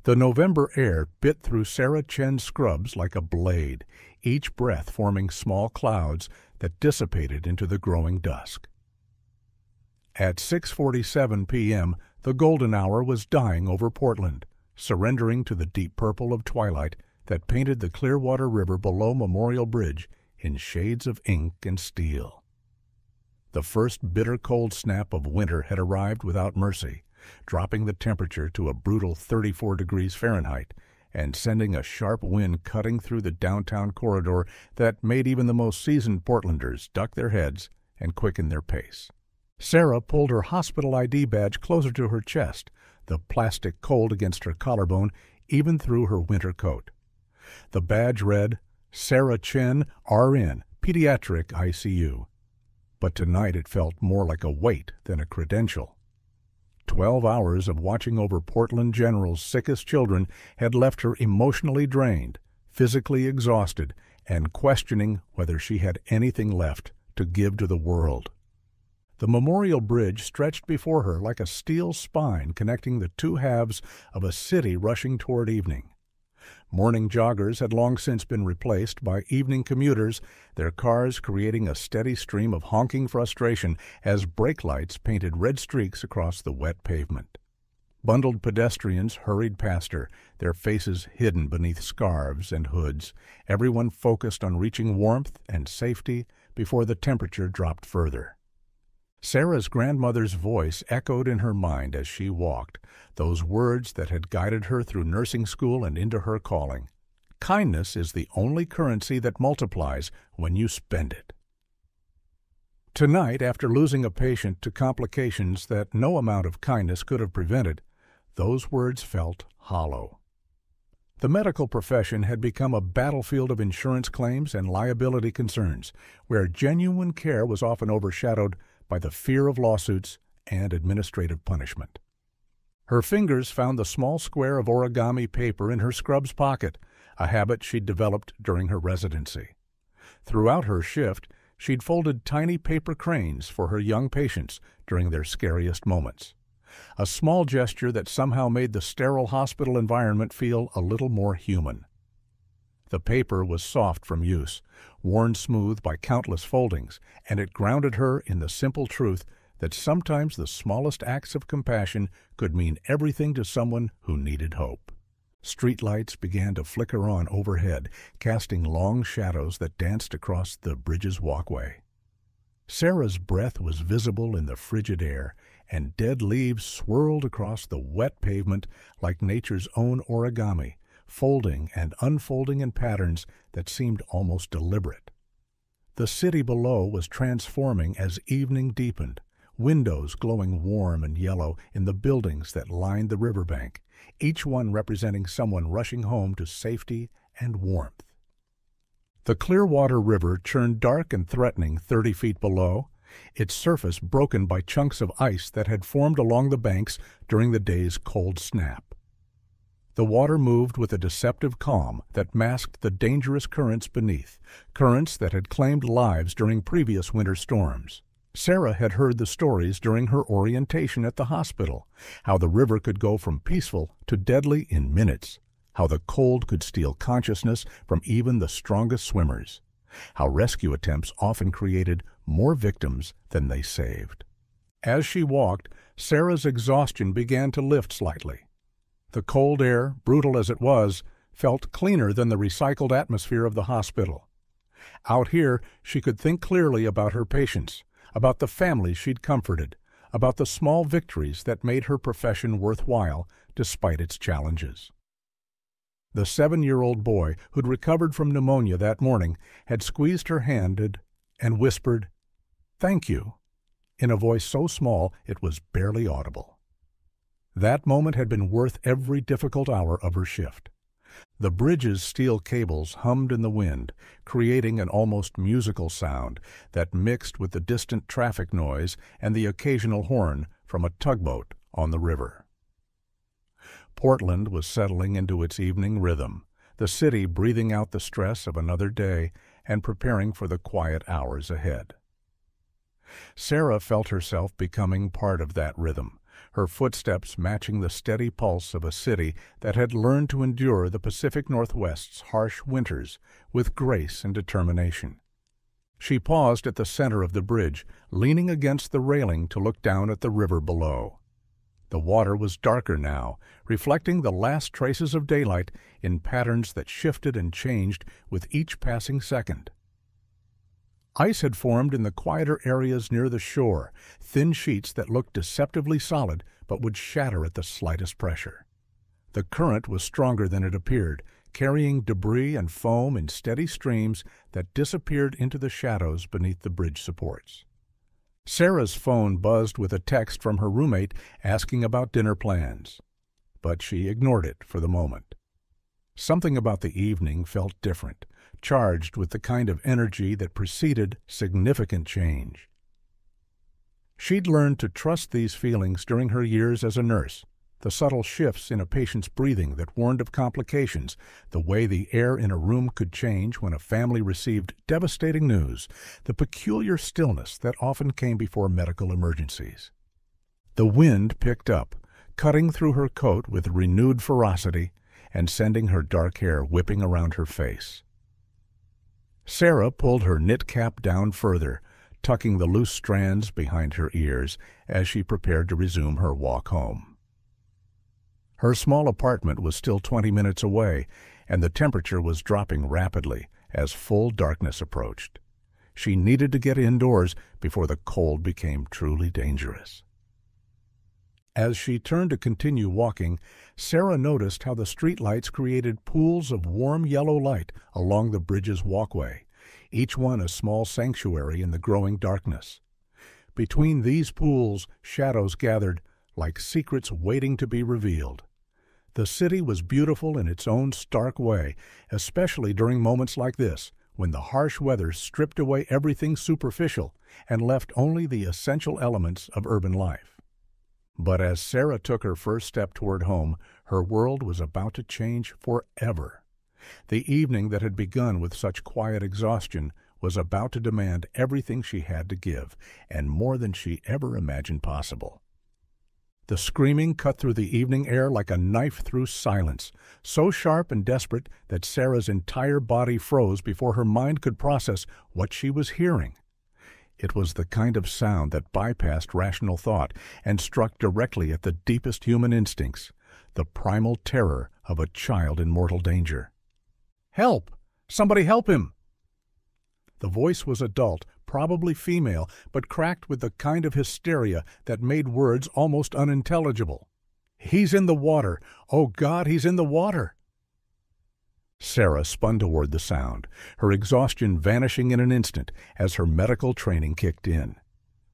The November air bit through Sarah Chen's scrubs like a blade, each breath forming small clouds that dissipated into the growing dusk. At 6:47 p.m., the golden hour was dying over Portland, surrendering to the deep purple of twilight that painted the Clearwater River below Memorial Bridge in shades of ink and steel. The first bitter cold snap of winter had arrived without mercy, dropping the temperature to a brutal 34 degrees Fahrenheit and sending a sharp wind cutting through the downtown corridor that made even the most seasoned Portlanders duck their heads and quicken their pace. Sarah pulled her hospital ID badge closer to her chest, the plastic cold against her collarbone even through her winter coat. The badge read, Sarah Chen, RN, Pediatric ICU. But tonight it felt more like a weight than a credential. 12 hours of watching over Portland General's sickest children had left her emotionally drained, physically exhausted, and questioning whether she had anything left to give to the world. The Memorial Bridge stretched before her like a steel spine connecting the two halves of a city rushing toward evening. Morning joggers had long since been replaced by evening commuters, their cars creating a steady stream of honking frustration as brake lights painted red streaks across the wet pavement. Bundled pedestrians hurried past her, their faces hidden beneath scarves and hoods, everyone focused on reaching warmth and safety before the temperature dropped further. Sarah's grandmother's voice echoed in her mind as she walked, those words that had guided her through nursing school and into her calling. Kindness is the only currency that multiplies when you spend it. Tonight, after losing a patient to complications that no amount of kindness could have prevented, those words felt hollow. The medical profession had become a battlefield of insurance claims and liability concerns, where genuine care was often overshadowed by the fear of lawsuits and administrative punishment. Her fingers found the small square of origami paper in her scrubs pocket, a habit she'd developed during her residency. Throughout her shift, she'd folded tiny paper cranes for her young patients during their scariest moments, a small gesture that somehow made the sterile hospital environment feel a little more human. The paper was soft from use, worn smooth by countless foldings, and it grounded her in the simple truth that sometimes the smallest acts of compassion could mean everything to someone who needed hope. Streetlights began to flicker on overhead, casting long shadows that danced across the bridge's walkway. Sarah's breath was visible in the frigid air, and dead leaves swirled across the wet pavement like nature's own origami, folding and unfolding in patterns that seemed almost deliberate. The city below was transforming as evening deepened, windows glowing warm and yellow in the buildings that lined the riverbank, each one representing someone rushing home to safety and warmth. The Clearwater River churned dark and threatening 30 feet below, its surface broken by chunks of ice that had formed along the banks during the day's cold snap. The water moved with a deceptive calm that masked the dangerous currents beneath, currents that had claimed lives during previous winter storms. Sarah had heard the stories during her orientation at the hospital, how the river could go from peaceful to deadly in minutes, how the cold could steal consciousness from even the strongest swimmers, how rescue attempts often created more victims than they saved. As she walked, Sarah's exhaustion began to lift slightly. The cold air, brutal as it was, felt cleaner than the recycled atmosphere of the hospital. Out here, she could think clearly about her patients, about the families she'd comforted, about the small victories that made her profession worthwhile despite its challenges. The 7-year-old boy who'd recovered from pneumonia that morning had squeezed her hand and whispered, "Thank you," in a voice so small it was barely audible. That moment had been worth every difficult hour of her shift. The bridge's steel cables hummed in the wind, creating an almost musical sound that mixed with the distant traffic noise and the occasional horn from a tugboat on the river. Portland was settling into its evening rhythm, the city breathing out the stress of another day and preparing for the quiet hours ahead. Sarah felt herself becoming part of that rhythm, her footsteps matching the steady pulse of a city that had learned to endure the Pacific Northwest's harsh winters with grace and determination. She paused at the center of the bridge, leaning against the railing to look down at the river below. The water was darker now, reflecting the last traces of daylight in patterns that shifted and changed with each passing second. Ice had formed in the quieter areas near the shore, thin sheets that looked deceptively solid but would shatter at the slightest pressure. The current was stronger than it appeared, carrying debris and foam in steady streams that disappeared into the shadows beneath the bridge supports. Sarah's phone buzzed with a text from her roommate asking about dinner plans, but she ignored it for the moment. Something about the evening felt different, charged with the kind of energy that preceded significant change. She'd learned to trust these feelings during her years as a nurse, the subtle shifts in a patient's breathing that warned of complications, the way the air in a room could change when a family received devastating news, the peculiar stillness that often came before medical emergencies. The wind picked up, cutting through her coat with renewed ferocity and sending her dark hair whipping around her face. Sarah pulled her knit cap down further, tucking the loose strands behind her ears as she prepared to resume her walk home. Her small apartment was still 20 minutes away, and the temperature was dropping rapidly as full darkness approached. She needed to get indoors before the cold became truly dangerous. As she turned to continue walking, Sarah noticed how the streetlights created pools of warm yellow light along the bridge's walkway, each one a small sanctuary in the growing darkness. Between these pools, shadows gathered, like secrets waiting to be revealed. The city was beautiful in its own stark way, especially during moments like this, when the harsh weather stripped away everything superficial and left only the essential elements of urban life. But as Sarah took her first step toward home, her world was about to change forever. The evening that had begun with such quiet exhaustion was about to demand everything she had to give, and more than she ever imagined possible. The screaming cut through the evening air like a knife through silence, so sharp and desperate that Sarah's entire body froze before her mind could process what she was hearing. It was the kind of sound that bypassed rational thought and struck directly at the deepest human instincts, the primal terror of a child in mortal danger. "Help! Somebody help him!" The voice was adult, probably female, but cracked with the kind of hysteria that made words almost unintelligible. "He's in the water! Oh, God, he's in the water!" Sarah spun toward the sound, her exhaustion vanishing in an instant as her medical training kicked in.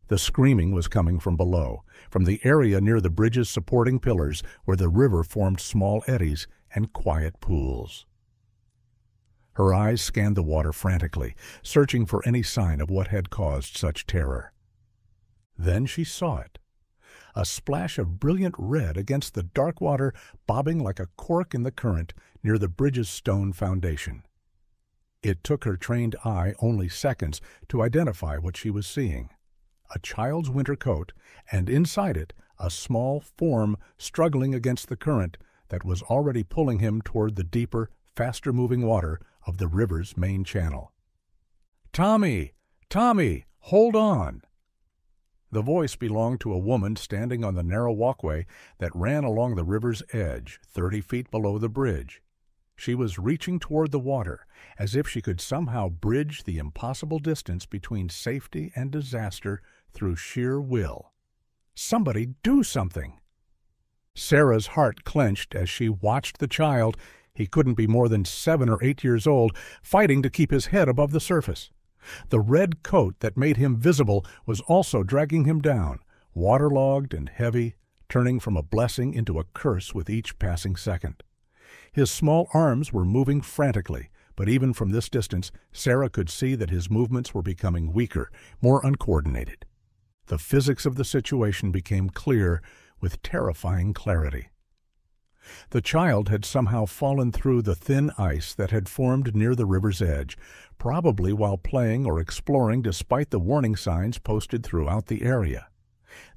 The screaming was coming from below, from the area near the bridge's supporting pillars where the river formed small eddies and quiet pools. Her eyes scanned the water frantically, searching for any sign of what had caused such terror. Then she saw it. A splash of brilliant red against the dark water bobbing like a cork in the current near the bridge's stone foundation. It took her trained eye only seconds to identify what she was seeing. A child's winter coat, and inside it a small form struggling against the current that was already pulling him toward the deeper, faster-moving water of the river's main channel. "Tommy! Tommy! Hold on!" The voice belonged to a woman standing on the narrow walkway that ran along the river's edge, 30 feet below the bridge. She was reaching toward the water, as if she could somehow bridge the impossible distance between safety and disaster through sheer will. Somebody do something! Sarah's heart clenched as she watched the child, he couldn't be more than 7 or 8 years old, fighting to keep his head above the surface. The red coat that made him visible was also dragging him down, waterlogged and heavy, turning from a blessing into a curse with each passing second. His small arms were moving frantically, but even from this distance, Sarah could see that his movements were becoming weaker, more uncoordinated. The physics of the situation became clear with terrifying clarity. The child had somehow fallen through the thin ice that had formed near the river's edge, probably while playing or exploring despite the warning signs posted throughout the area.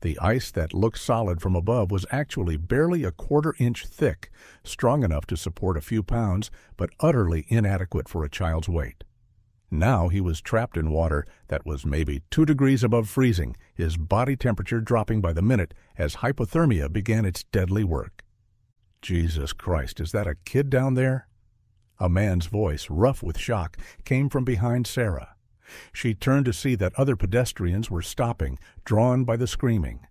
The ice that looked solid from above was actually barely a quarter-inch thick, strong enough to support a few pounds, but utterly inadequate for a child's weight. Now he was trapped in water that was maybe 2 degrees above freezing, his body temperature dropping by the minute as hypothermia began its deadly work. Jesus Christ, is that a kid down there? A man's voice, rough with shock, came from behind Sarah. She turned to see that other pedestrians were stopping, drawn by the screaming.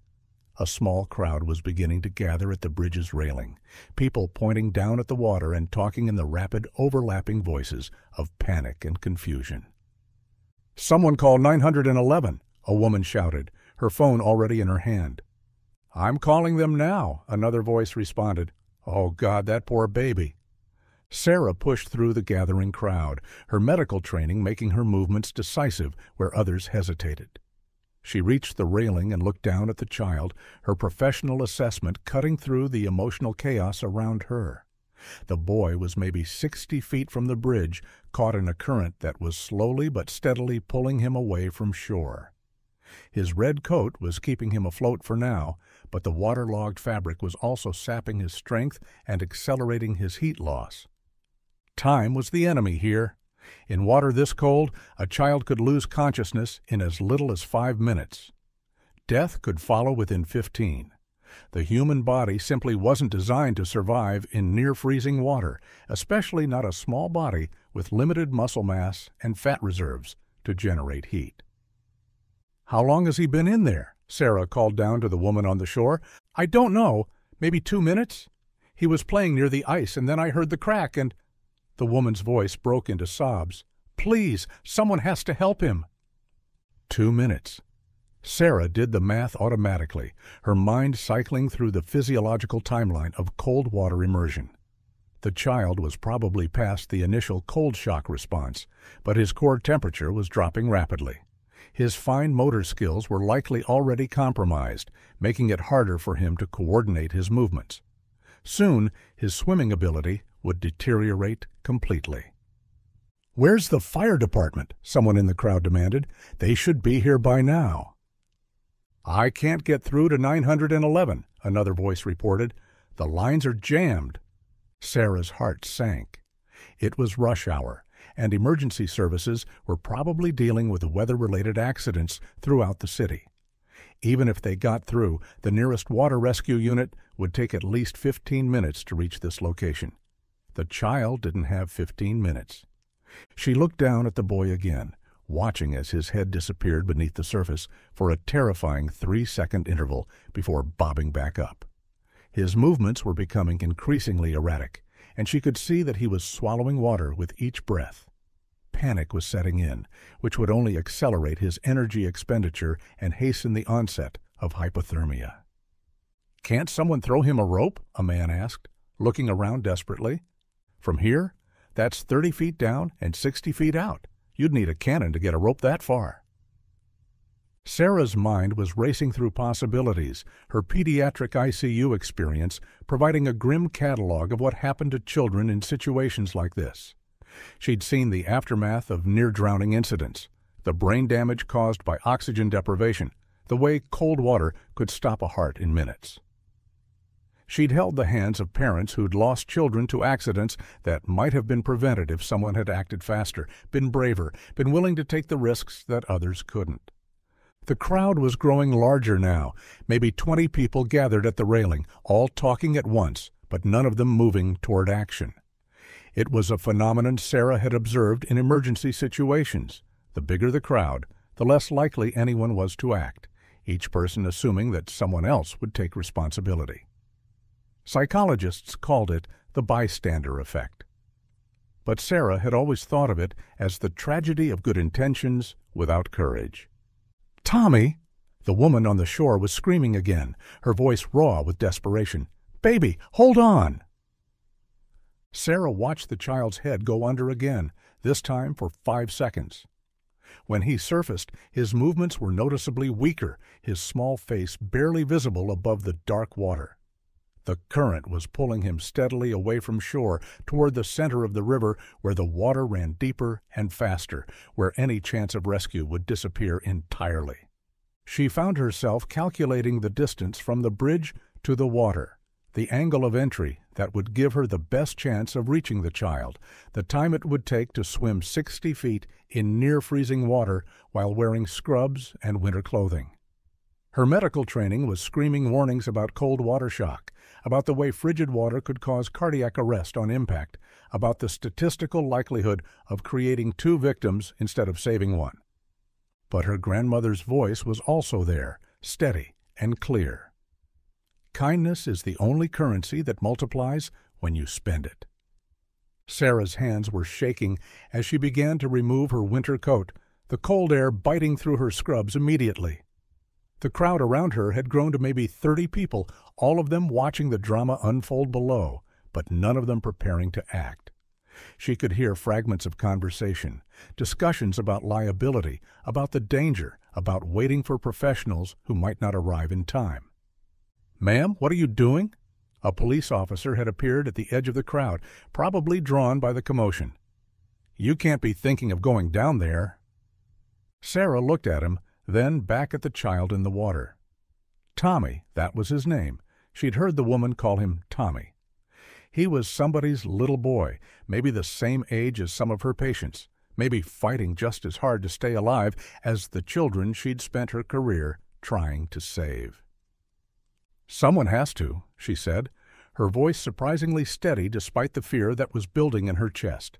A small crowd was beginning to gather at the bridge's railing, people pointing down at the water and talking in the rapid, overlapping voices of panic and confusion. "Someone call 911, a woman shouted, her phone already in her hand. "I'm calling them now," another voice responded. "Oh, God, that poor baby." Sarah pushed through the gathering crowd, her medical training making her movements decisive where others hesitated. She reached the railing and looked down at the child, her professional assessment cutting through the emotional chaos around her. The boy was maybe 60 feet from the bridge, caught in a current that was slowly but steadily pulling him away from shore. His red coat was keeping him afloat for now, but the waterlogged fabric was also sapping his strength and accelerating his heat loss. Time was the enemy here. In water this cold, a child could lose consciousness in as little as 5 minutes. Death could follow within 15. The human body simply wasn't designed to survive in near-freezing water, especially not a small body with limited muscle mass and fat reserves to generate heat. "How long has he been in there?" Sarah called down to the woman on the shore. "I don't know. Maybe 2 minutes? He was playing near the ice, and then I heard the crack, and—" The woman's voice broke into sobs. "Please, someone has to help him." 2 minutes. Sarah did the math automatically, her mind cycling through the physiological timeline of cold water immersion. The child was probably past the initial cold shock response, but his core temperature was dropping rapidly. His fine motor skills were likely already compromised, making it harder for him to coordinate his movements. Soon, his swimming ability would deteriorate completely. "Where's the fire department?" someone in the crowd demanded. "They should be here by now." "I can't get through to 911, another voice reported. "The lines are jammed." Sarah's heart sank. It was rush hour, and emergency services were probably dealing with weather-related accidents throughout the city. Even if they got through, the nearest water rescue unit would take at least 15 minutes to reach this location. The child didn't have 15 minutes. She looked down at the boy again, watching as his head disappeared beneath the surface for a terrifying 3-second interval before bobbing back up. His movements were becoming increasingly erratic, and she could see that he was swallowing water with each breath. Panic was setting in, which would only accelerate his energy expenditure and hasten the onset of hypothermia. "Can't someone throw him a rope?" a man asked, looking around desperately. "From here? That's 30 feet down and 60 feet out. You'd need a cannon to get a rope that far." Sarah's mind was racing through possibilities, her pediatric ICU experience providing a grim catalog of what happened to children in situations like this. She'd seen the aftermath of near-drowning incidents, the brain damage caused by oxygen deprivation, the way cold water could stop a heart in minutes. She'd held the hands of parents who'd lost children to accidents that might have been prevented if someone had acted faster, been braver, been willing to take the risks that others couldn't. The crowd was growing larger now, maybe 20 people gathered at the railing, all talking at once, but none of them moving toward action. It was a phenomenon Sarah had observed in emergency situations. The bigger the crowd, the less likely anyone was to act, each person assuming that someone else would take responsibility. Psychologists called it the bystander effect. But Sarah had always thought of it as the tragedy of good intentions without courage. "Tommy!" The woman on the shore was screaming again, her voice raw with desperation. "Baby, hold on!" Sarah watched the child's head go under again, this time for 5 seconds. When he surfaced, his movements were noticeably weaker, his small face barely visible above the dark water. The current was pulling him steadily away from shore toward the center of the river where the water ran deeper and faster, where any chance of rescue would disappear entirely. She found herself calculating the distance from the bridge to the water, the angle of entry that would give her the best chance of reaching the child, the time it would take to swim 60 feet in near-freezing water while wearing scrubs and winter clothing. Her medical training was screaming warnings about cold water shock, about the way frigid water could cause cardiac arrest on impact, about the statistical likelihood of creating 2 victims instead of saving 1. But her grandmother's voice was also there, steady and clear. Kindness is the only currency that multiplies when you spend it. Sarah's hands were shaking as she began to remove her winter coat, the cold air biting through her scrubs immediately. The crowd around her had grown to maybe 30 people, all of them watching the drama unfold below, but none of them preparing to act. She could hear fragments of conversation, discussions about liability, about the danger, about waiting for professionals who might not arrive in time. "Ma'am, what are you doing?" A police officer had appeared at the edge of the crowd, probably drawn by the commotion. "You can't be thinking of going down there." Sarah looked at him, then back at the child in the water. Tommy, that was his name. She'd heard the woman call him Tommy. He was somebody's little boy, maybe the same age as some of her patients, maybe fighting just as hard to stay alive as the children she'd spent her career trying to save. "Someone has to," she said, her voice surprisingly steady despite the fear that was building in her chest.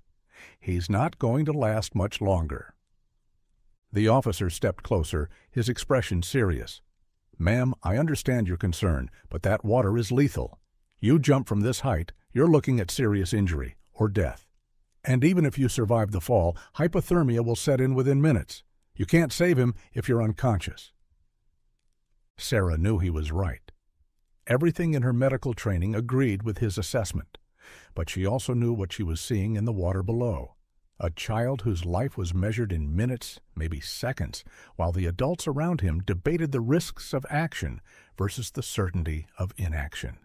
"He's not going to last much longer." The officer stepped closer, his expression serious. "Ma'am, I understand your concern, but that water is lethal. You jump from this height, you're looking at serious injury or death. And even if you survive the fall, hypothermia will set in within minutes. You can't save him if you're unconscious." Sarah knew he was right. Everything in her medical training agreed with his assessment, but she also knew what she was seeing in the water below. A child whose life was measured in minutes, maybe seconds, while the adults around him debated the risks of action versus the certainty of inaction.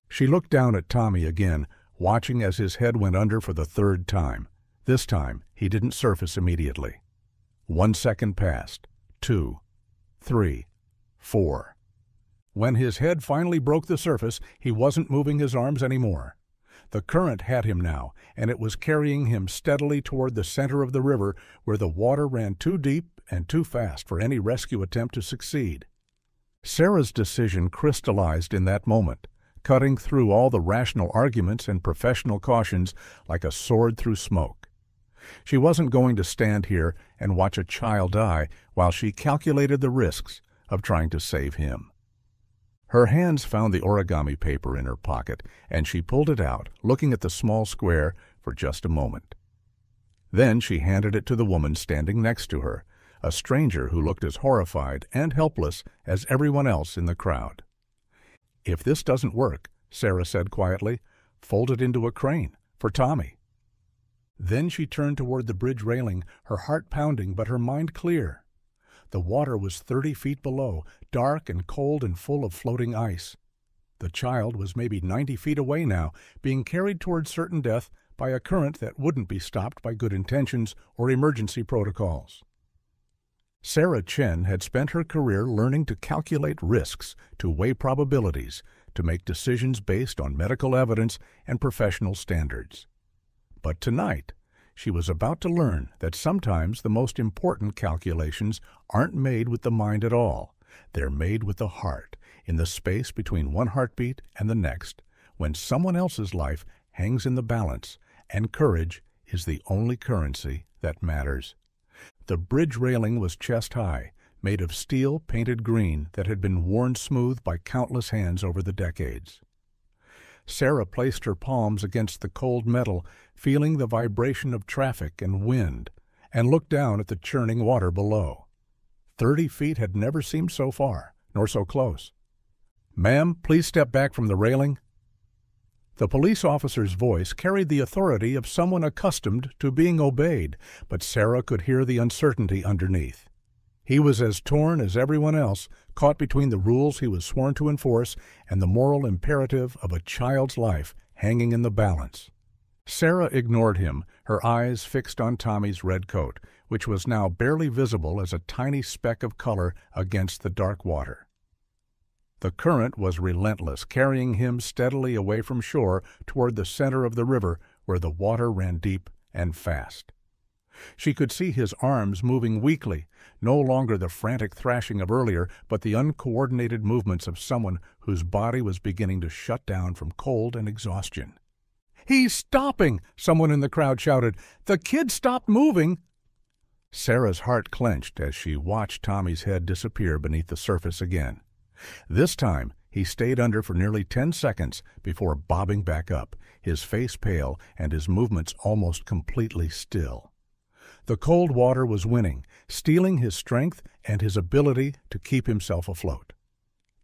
She looked down at Tommy again, watching as his head went under for the 3rd time. This time, he didn't surface immediately. 1 second passed, 2, 3, 4. When his head finally broke the surface, he wasn't moving his arms anymore. The current had him now, and it was carrying him steadily toward the center of the river, where the water ran too deep and too fast for any rescue attempt to succeed. Sarah's decision crystallized in that moment, cutting through all the rational arguments and professional cautions like a sword through smoke. She wasn't going to stand here and watch a child die while she calculated the risks of trying to save him. Her hands found the origami paper in her pocket, and she pulled it out, looking at the small square for just a moment. Then she handed it to the woman standing next to her, a stranger who looked as horrified and helpless as everyone else in the crowd. "If this doesn't work," Sarah said quietly, "fold it into a crane for Tommy." Then she turned toward the bridge railing, her heart pounding but her mind clear. The water was 30 feet below, dark and cold and full of floating ice. The child was maybe 90 feet away now, being carried toward certain death by a current that wouldn't be stopped by good intentions or emergency protocols. Sarah Chen had spent her career learning to calculate risks, to weigh probabilities, to make decisions based on medical evidence and professional standards. But tonight, she was about to learn that sometimes the most important calculations aren't made with the mind at all. They're made with the heart, in the space between one heartbeat and the next, when someone else's life hangs in the balance, and courage is the only currency that matters. The bridge railing was chest-high, made of steel painted green that had been worn smooth by countless hands over the decades. Sarah placed her palms against the cold metal, feeling the vibration of traffic and wind, and looked down at the churning water below. 30 feet had never seemed so far, nor so close. "Ma'am, please step back from the railing." The police officer's voice carried the authority of someone accustomed to being obeyed, but Sarah could hear the uncertainty underneath. He was as torn as everyone else, caught between the rules he was sworn to enforce and the moral imperative of a child's life hanging in the balance. Sarah ignored him, her eyes fixed on Tommy's red coat, which was now barely visible as a tiny speck of color against the dark water. The current was relentless, carrying him steadily away from shore toward the center of the river where the water ran deep and fast. She could see his arms moving weakly, no longer the frantic thrashing of earlier, but the uncoordinated movements of someone whose body was beginning to shut down from cold and exhaustion. "He's stopping!" someone in the crowd shouted. "The kid stopped moving!" Sarah's heart clenched as she watched Tommy's head disappear beneath the surface again. This time, he stayed under for nearly 10 seconds before bobbing back up, his face pale and his movements almost completely still. The cold water was winning, stealing his strength and his ability to keep himself afloat.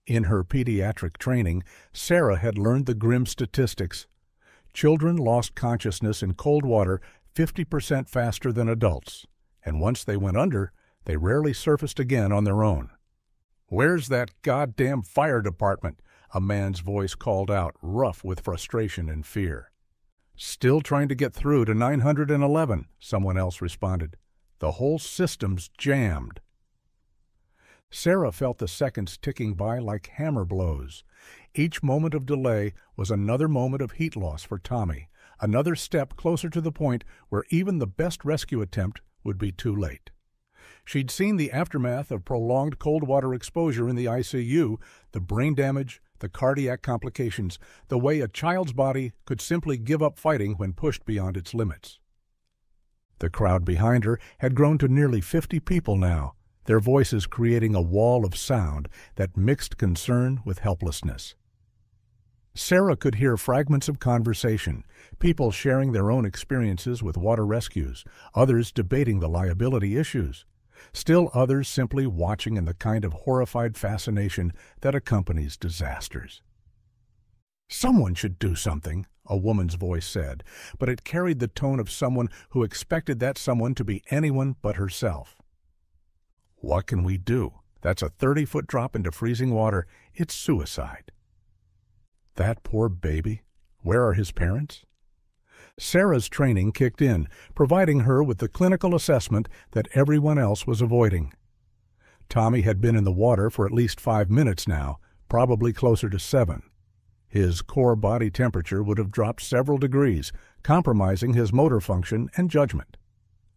In her pediatric training, Sarah had learned the grim statistics. Children lost consciousness in cold water 50% faster than adults, and once they went under, they rarely surfaced again on their own. "Where's that goddamn fire department?" a man's voice called out, rough with frustration and fear. "Still trying to get through to 911, someone else responded. "The whole system's jammed." Sarah felt the seconds ticking by like hammer blows. Each moment of delay was another moment of heat loss for Tommy, another step closer to the point where even the best rescue attempt would be too late. She'd seen the aftermath of prolonged cold water exposure in the ICU, the brain damage, the cardiac complications, the way a child's body could simply give up fighting when pushed beyond its limits. The crowd behind her had grown to nearly 50 people now, their voices creating a wall of sound that mixed concern with helplessness. Sarah could hear fragments of conversation, people sharing their own experiences with water rescues, others debating the liability issues. Still others simply watching in the kind of horrified fascination that accompanies disasters. "Someone should do something," a woman's voice said, but it carried the tone of someone who expected that someone to be anyone but herself. "What can we do? That's a 30-foot drop into freezing water. It's suicide." That poor baby. Where are his parents? Sarah's training kicked in, providing her with the clinical assessment that everyone else was avoiding. Tommy had been in the water for at least 5 minutes now, probably closer to 7. His core body temperature would have dropped several degrees, compromising his motor function and judgment.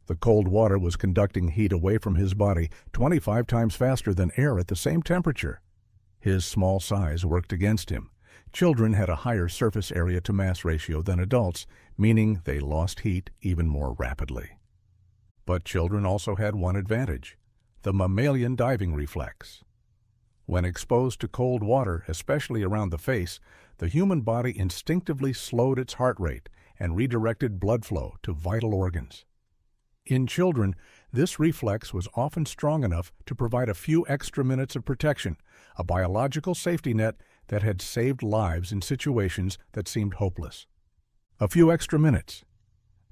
The cold water was conducting heat away from his body 25 times faster than air at the same temperature. His small size worked against him. Children had a higher surface area to mass ratio than adults, meaning they lost heat even more rapidly. But children also had one advantage: the mammalian diving reflex. When exposed to cold water, especially around the face, the human body instinctively slowed its heart rate and redirected blood flow to vital organs. In children, this reflex was often strong enough to provide a few extra minutes of protection, a biological safety net that had saved lives in situations that seemed hopeless. A few extra minutes.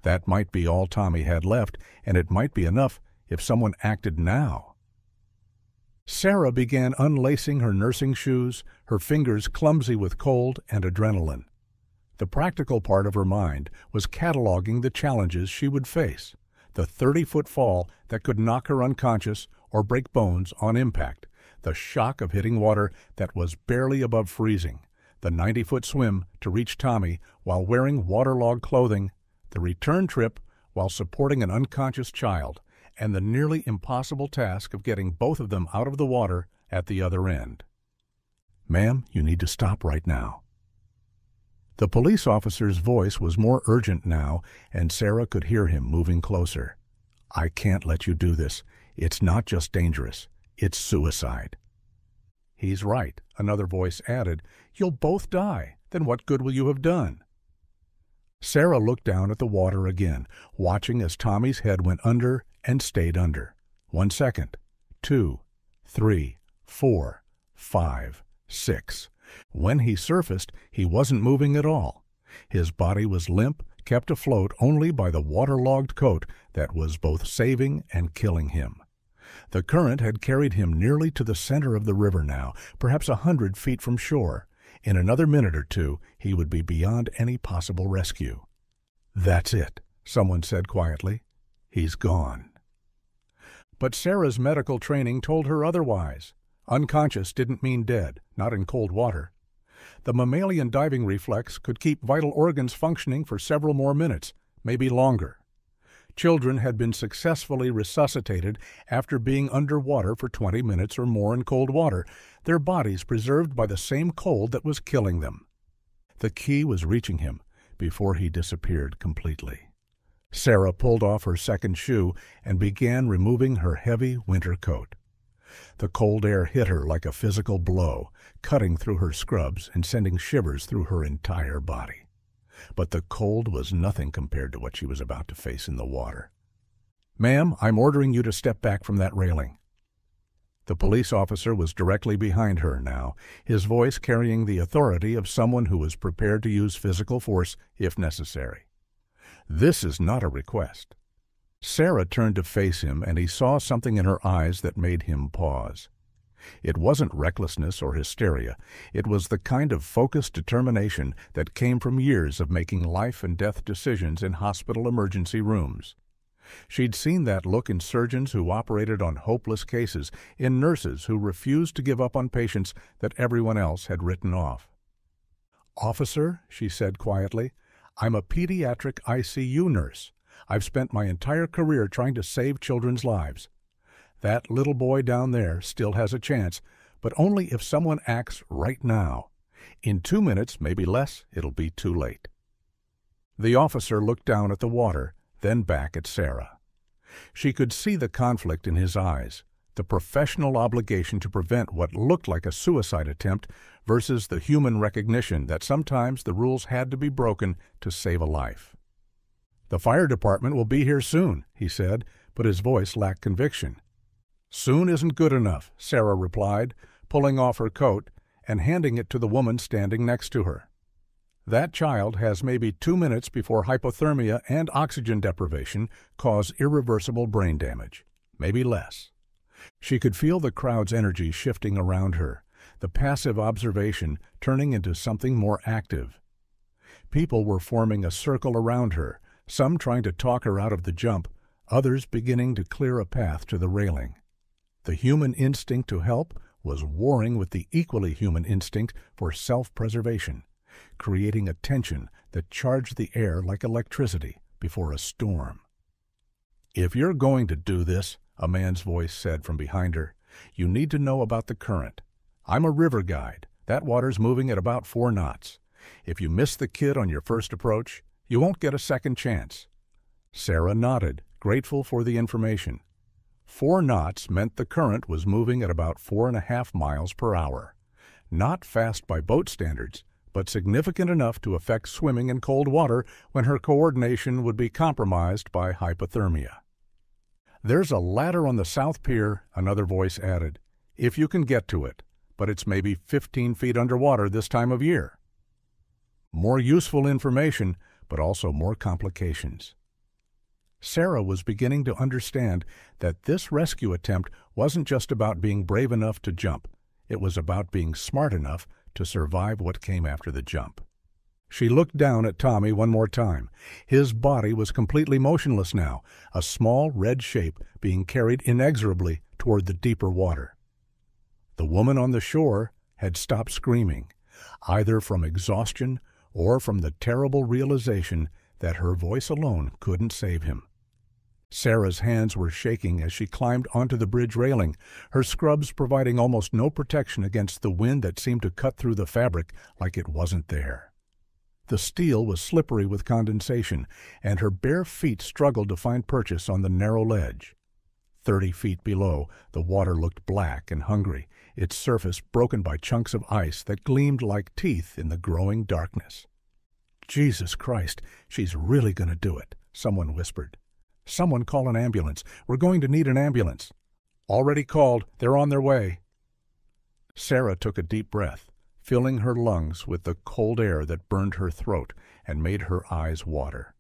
That might be all Tommy had left, and it might be enough if someone acted now. Sarah began unlacing her nursing shoes, her fingers clumsy with cold and adrenaline. The practical part of her mind was cataloging the challenges she would face: the 30-foot fall that could knock her unconscious or break bones on impact, the shock of hitting water that was barely above freezing, the 90-foot swim to reach Tommy while wearing waterlogged clothing, the return trip while supporting an unconscious child, and the nearly impossible task of getting both of them out of the water at the other end. "Ma'am, you need to stop right now." The police officer's voice was more urgent now, and Sarah could hear him moving closer. "I can't let you do this. It's not just dangerous. It's suicide." "He's right," another voice added. "You'll both die. Then what good will you have done?" Sarah looked down at the water again, watching as Tommy's head went under and stayed under. 1 second, 2, 3, 4, 5, 6. When he surfaced, he wasn't moving at all. His body was limp, kept afloat only by the waterlogged coat that was both saving and killing him. The current had carried him nearly to the center of the river now, perhaps 100 feet from shore. In another minute or two, he would be beyond any possible rescue. "That's it," someone said quietly. "He's gone." But Sarah's medical training told her otherwise. Unconscious didn't mean dead, not in cold water. The mammalian diving reflex could keep vital organs functioning for several more minutes, maybe longer. Children had been successfully resuscitated after being underwater for 20 minutes or more in cold water, their bodies preserved by the same cold that was killing them. The key was reaching him before he disappeared completely. Sarah pulled off her second shoe and began removing her heavy winter coat. The cold air hit her like a physical blow, cutting through her scrubs and sending shivers through her entire body. But the cold was nothing compared to what she was about to face in the water. "Ma'am, I'm ordering you to step back from that railing." The police officer was directly behind her now, his voice carrying the authority of someone who was prepared to use physical force if necessary. "This is not a request." Sarah turned to face him, and he saw something in her eyes that made him pause. It wasn't recklessness or hysteria. It was the kind of focused determination that came from years of making life-and-death decisions in hospital emergency rooms. She'd seen that look in surgeons who operated on hopeless cases, in nurses who refused to give up on patients that everyone else had written off. "Officer," she said quietly, "I'm a pediatric ICU nurse. I've spent my entire career trying to save children's lives. That little boy down there still has a chance, but only if someone acts right now. In 2 minutes, maybe less, it'll be too late." The officer looked down at the water, then back at Sarah. She could see the conflict in his eyes, the professional obligation to prevent what looked like a suicide attempt versus the human recognition that sometimes the rules had to be broken to save a life. "The fire department will be here soon," he said, but his voice lacked conviction. "Soon isn't good enough," Sarah replied, pulling off her coat and handing it to the woman standing next to her. "That child has maybe 2 minutes before hypothermia and oxygen deprivation cause irreversible brain damage, maybe less." She could feel the crowd's energy shifting around her, the passive observation turning into something more active. People were forming a circle around her, some trying to talk her out of the jump, others beginning to clear a path to the railing. The human instinct to help was warring with the equally human instinct for self-preservation, creating a tension that charged the air like electricity before a storm. "If you're going to do this," a man's voice said from behind her, "you need to know about the current. I'm a river guide. That water's moving at about 4 knots. If you miss the kid on your first approach, you won't get a second chance." Sarah nodded, grateful for the information. 4 knots meant the current was moving at about 4.5 miles per hour. Not fast by boat standards, but significant enough to affect swimming in cold water when her coordination would be compromised by hypothermia. "There's a ladder on the south pier," another voice added, "if you can get to it, but it's maybe 15 feet underwater this time of year." More useful information, but also more complications. Sarah was beginning to understand that this rescue attempt wasn't just about being brave enough to jump. It was about being smart enough to survive what came after the jump. She looked down at Tommy one more time. His body was completely motionless now, a small red shape being carried inexorably toward the deeper water. The woman on the shore had stopped screaming, either from exhaustion or from the terrible realization that her voice alone couldn't save him. Sarah's hands were shaking as she climbed onto the bridge railing, her scrubs providing almost no protection against the wind that seemed to cut through the fabric like it wasn't there. The steel was slippery with condensation, and her bare feet struggled to find purchase on the narrow ledge. 30 feet below, the water looked black and hungry, its surface broken by chunks of ice that gleamed like teeth in the growing darkness. "Jesus Christ, she's really going to do it," someone whispered. "Someone call an ambulance. We're going to need an ambulance." "Already called. They're on their way." Sarah took a deep breath, filling her lungs with the cold air that burned her throat and made her eyes water.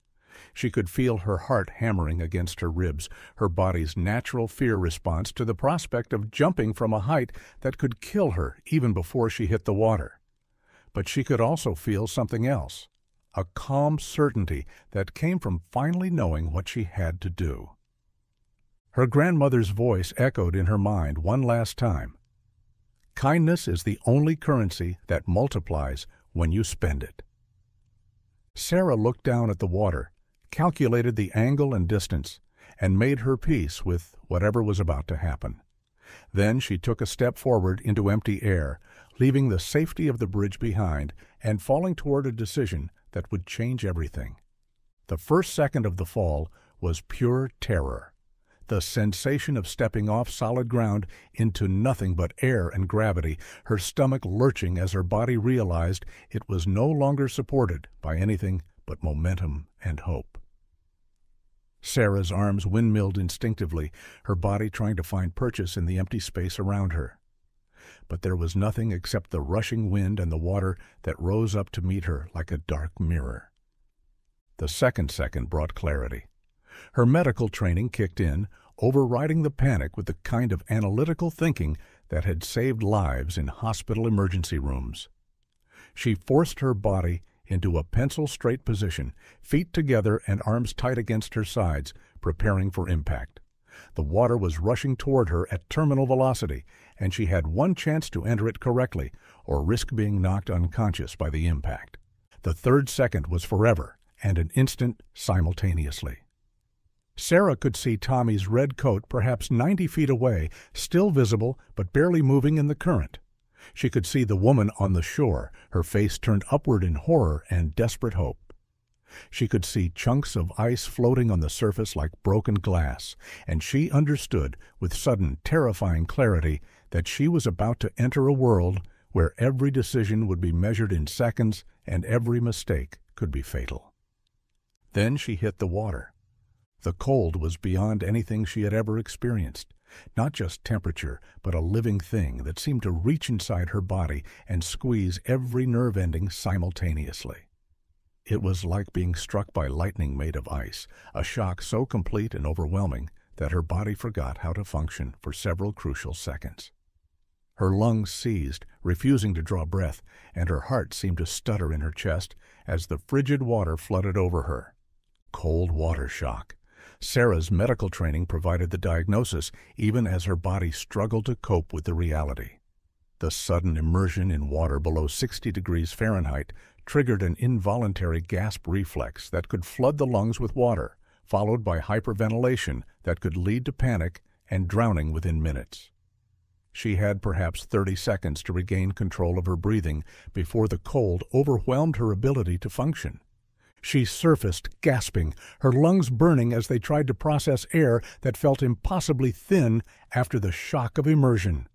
She could feel her heart hammering against her ribs, her body's natural fear response to the prospect of jumping from a height that could kill her even before she hit the water. But she could also feel something else, a calm certainty that came from finally knowing what she had to do. Her grandmother's voice echoed in her mind one last time. Kindness is the only currency that multiplies when you spend it. Sarah looked down at the water, calculated the angle and distance, and made her peace with whatever was about to happen. Then she took a step forward into empty air, leaving the safety of the bridge behind and falling toward a decision that would change everything. The first second of the fall was pure terror. The sensation of stepping off solid ground into nothing but air and gravity, her stomach lurching as her body realized it was no longer supported by anything but momentum and hope. Sarah's arms windmilled instinctively, her body trying to find purchase in the empty space around her. But there was nothing except the rushing wind and the water that rose up to meet her like a dark mirror. The second brought clarity. Her medical training kicked in, overriding the panic with the kind of analytical thinking that had saved lives in hospital emergency rooms. She forced her body into a pencil-straight position, feet together and arms tight against her sides, preparing for impact. The water was rushing toward her at terminal velocity, and she had one chance to enter it correctly or risk being knocked unconscious by the impact. The third second was forever, and an instant simultaneously. Sarah could see Tommy's red coat perhaps 90 feet away, still visible but barely moving in the current. She could see the woman on the shore, her face turned upward in horror and desperate hope. She could see chunks of ice floating on the surface like broken glass, and she understood with sudden, terrifying clarity that she was about to enter a world where every decision would be measured in seconds and every mistake could be fatal. Then she hit the water. The cold was beyond anything she had ever experienced. Not just temperature, but a living thing that seemed to reach inside her body and squeeze every nerve ending simultaneously. It was like being struck by lightning made of ice, a shock so complete and overwhelming that her body forgot how to function for several crucial seconds. Her lungs seized, refusing to draw breath, and her heart seemed to stutter in her chest as the frigid water flooded over her. Cold water shock. Sarah's medical training provided the diagnosis even as her body struggled to cope with the reality. The sudden immersion in water below 60 degrees Fahrenheit triggered an involuntary gasp reflex that could flood the lungs with water, followed by hyperventilation that could lead to panic and drowning within minutes. She had perhaps 30 seconds to regain control of her breathing before the cold overwhelmed her ability to function. She surfaced, gasping, her lungs burning as they tried to process air that felt impossibly thin after the shock of immersion.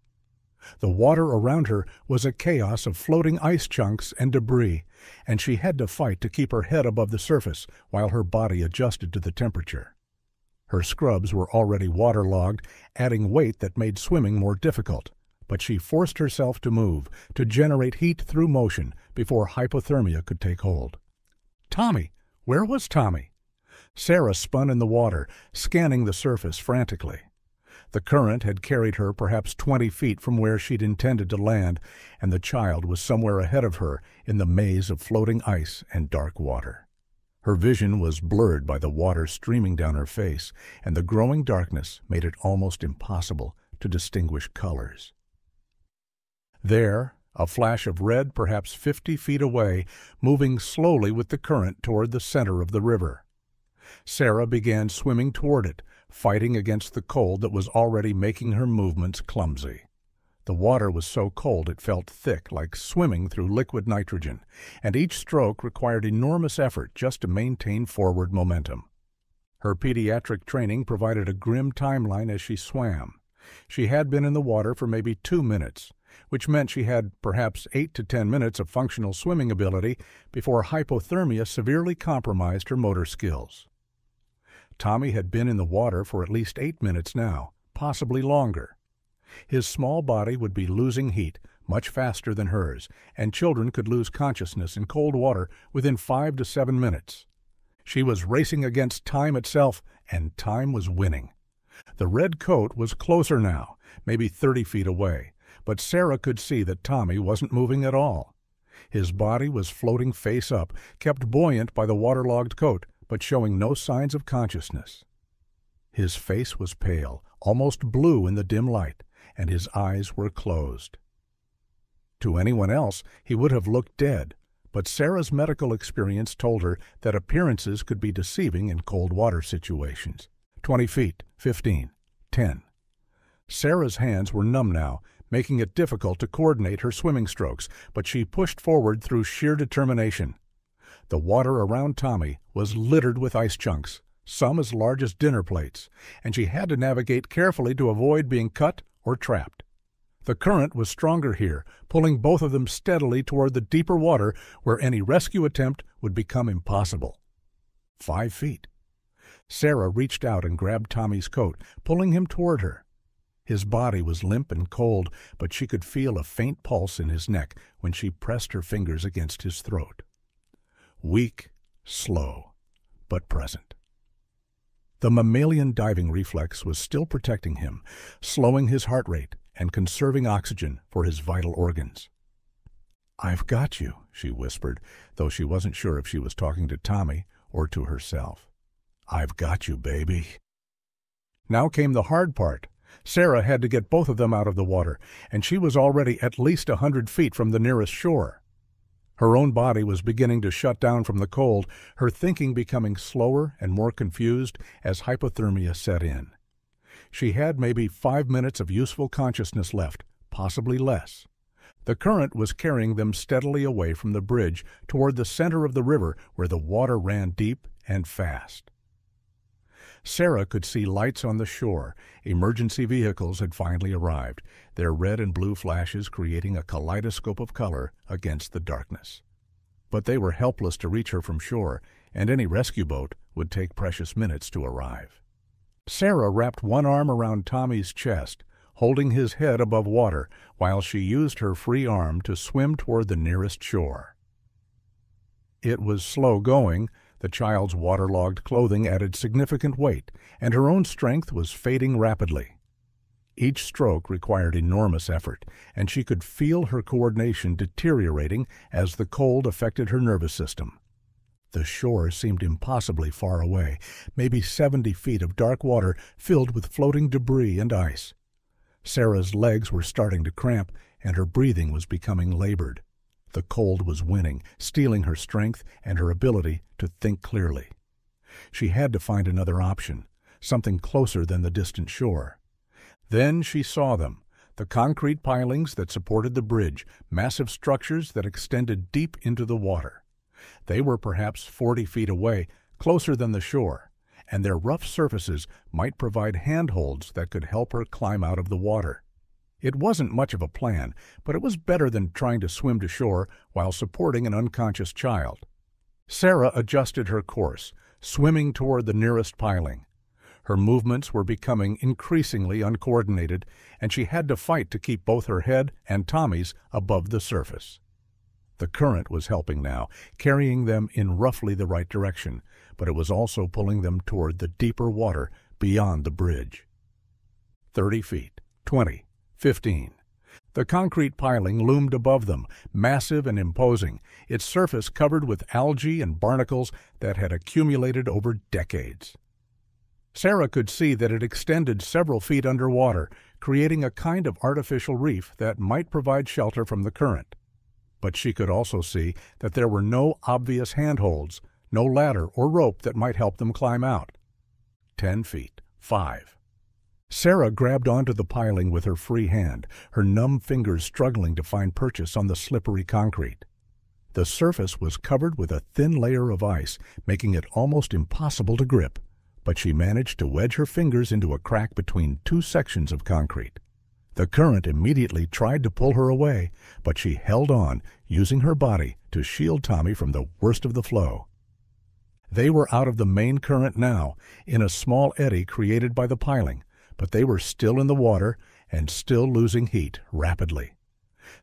The water around her was a chaos of floating ice chunks and debris, and she had to fight to keep her head above the surface while her body adjusted to the temperature. Her scrubs were already waterlogged, adding weight that made swimming more difficult, but she forced herself to move, to generate heat through motion before hypothermia could take hold. Tommy! Where was Tommy? Sarah spun in the water, scanning the surface frantically. The current had carried her perhaps 20 feet from where she'd intended to land, and the child was somewhere ahead of her in the maze of floating ice and dark water. Her vision was blurred by the water streaming down her face, and the growing darkness made it almost impossible to distinguish colors. There, a flash of red perhaps 50 feet away, moving slowly with the current toward the center of the river. Sarah began swimming toward it, fighting against the cold that was already making her movements clumsy. The water was so cold it felt thick, like swimming through liquid nitrogen, and each stroke required enormous effort just to maintain forward momentum. Her pediatric training provided a grim timeline as she swam. She had been in the water for maybe 2 minutes, which meant she had perhaps 8 to 10 minutes of functional swimming ability before hypothermia severely compromised her motor skills. Tommy had been in the water for at least 8 minutes now, possibly longer. His small body would be losing heat much faster than hers, and children could lose consciousness in cold water within 5 to 7 minutes. She was racing against time itself, and time was winning. The red coat was closer now, maybe 30 feet away, but Sarah could see that Tommy wasn't moving at all. His body was floating face up, kept buoyant by the waterlogged coat, but showing no signs of consciousness. His face was pale, almost blue in the dim light, and his eyes were closed. To anyone else, he would have looked dead, but Sarah's medical experience told her that appearances could be deceiving in cold water situations. 20 feet, 15, 10. Sarah's hands were numb now, making it difficult to coordinate her swimming strokes, but she pushed forward through sheer determination. The water around Tommy was littered with ice chunks, some as large as dinner plates, and she had to navigate carefully to avoid being cut or trapped. The current was stronger here, pulling both of them steadily toward the deeper water where any rescue attempt would become impossible. 5 feet. Sarah reached out and grabbed Tommy's coat, pulling him toward her. His body was limp and cold, but she could feel a faint pulse in his neck when she pressed her fingers against his throat. Weak, slow, but present. The mammalian diving reflex was still protecting him, slowing his heart rate and conserving oxygen for his vital organs. "I've got you," she whispered, though she wasn't sure if she was talking to Tommy or to herself. "I've got you, baby." Now came the hard part. Sarah had to get both of them out of the water, and she was already at least 100 feet from the nearest shore. Her own body was beginning to shut down from the cold, her thinking becoming slower and more confused as hypothermia set in. She had maybe 5 minutes of useful consciousness left, possibly less. The current was carrying them steadily away from the bridge toward the center of the river where the water ran deep and fast. Sarah could see lights on the shore. Emergency vehicles had finally arrived, their red and blue flashes creating a kaleidoscope of color against the darkness. But they were helpless to reach her from shore, and any rescue boat would take precious minutes to arrive. Sarah wrapped one arm around Tommy's chest, holding his head above water, while she used her free arm to swim toward the nearest shore. It was slow going. The child's waterlogged clothing added significant weight, and her own strength was fading rapidly. Each stroke required enormous effort, and she could feel her coordination deteriorating as the cold affected her nervous system. The shore seemed impossibly far away, maybe 70 feet of dark water filled with floating debris and ice. Sarah's legs were starting to cramp, and her breathing was becoming labored. The cold was winning, stealing her strength and her ability to think clearly. She had to find another option, something closer than the distant shore. Then she saw them, the concrete pilings that supported the bridge, massive structures that extended deep into the water. They were perhaps 40 feet away, closer than the shore, and their rough surfaces might provide handholds that could help her climb out of the water. It wasn't much of a plan, but it was better than trying to swim to shore while supporting an unconscious child. Sarah adjusted her course, swimming toward the nearest piling. Her movements were becoming increasingly uncoordinated, and she had to fight to keep both her head and Tommy's above the surface. The current was helping now, carrying them in roughly the right direction, but it was also pulling them toward the deeper water beyond the bridge. 30 feet, 20, 15. The concrete piling loomed above them, massive and imposing, its surface covered with algae and barnacles that had accumulated over decades. Sarah could see that it extended several feet underwater, creating a kind of artificial reef that might provide shelter from the current. But she could also see that there were no obvious handholds, no ladder or rope that might help them climb out. 10 feet, 5. Sarah grabbed onto the piling with her free hand, her numb fingers struggling to find purchase on the slippery concrete. The surface was covered with a thin layer of ice, making it almost impossible to grip, but she managed to wedge her fingers into a crack between two sections of concrete. The current immediately tried to pull her away, but she held on, using her body to shield Tommy from the worst of the flow. They were out of the main current now, in a small eddy created by the piling, but they were still in the water and still losing heat rapidly.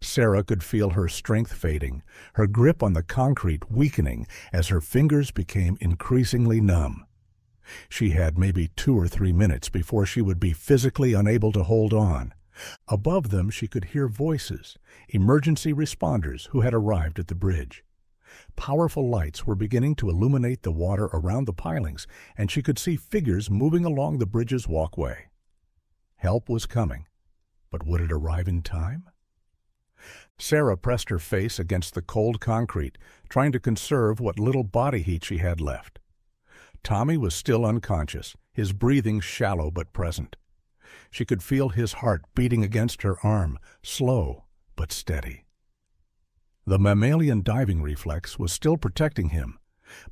Sarah could feel her strength fading, her grip on the concrete weakening as her fingers became increasingly numb. She had maybe 2 or 3 minutes before she would be physically unable to hold on. Above them she could hear voices, emergency responders who had arrived at the bridge. Powerful lights were beginning to illuminate the water around the pilings, and she could see figures moving along the bridge's walkway. Help was coming, but would it arrive in time? Sarah pressed her face against the cold concrete, trying to conserve what little body heat she had left. Tommy was still unconscious, his breathing shallow but present. She could feel his heart beating against her arm, slow but steady. The mammalian diving reflex was still protecting him,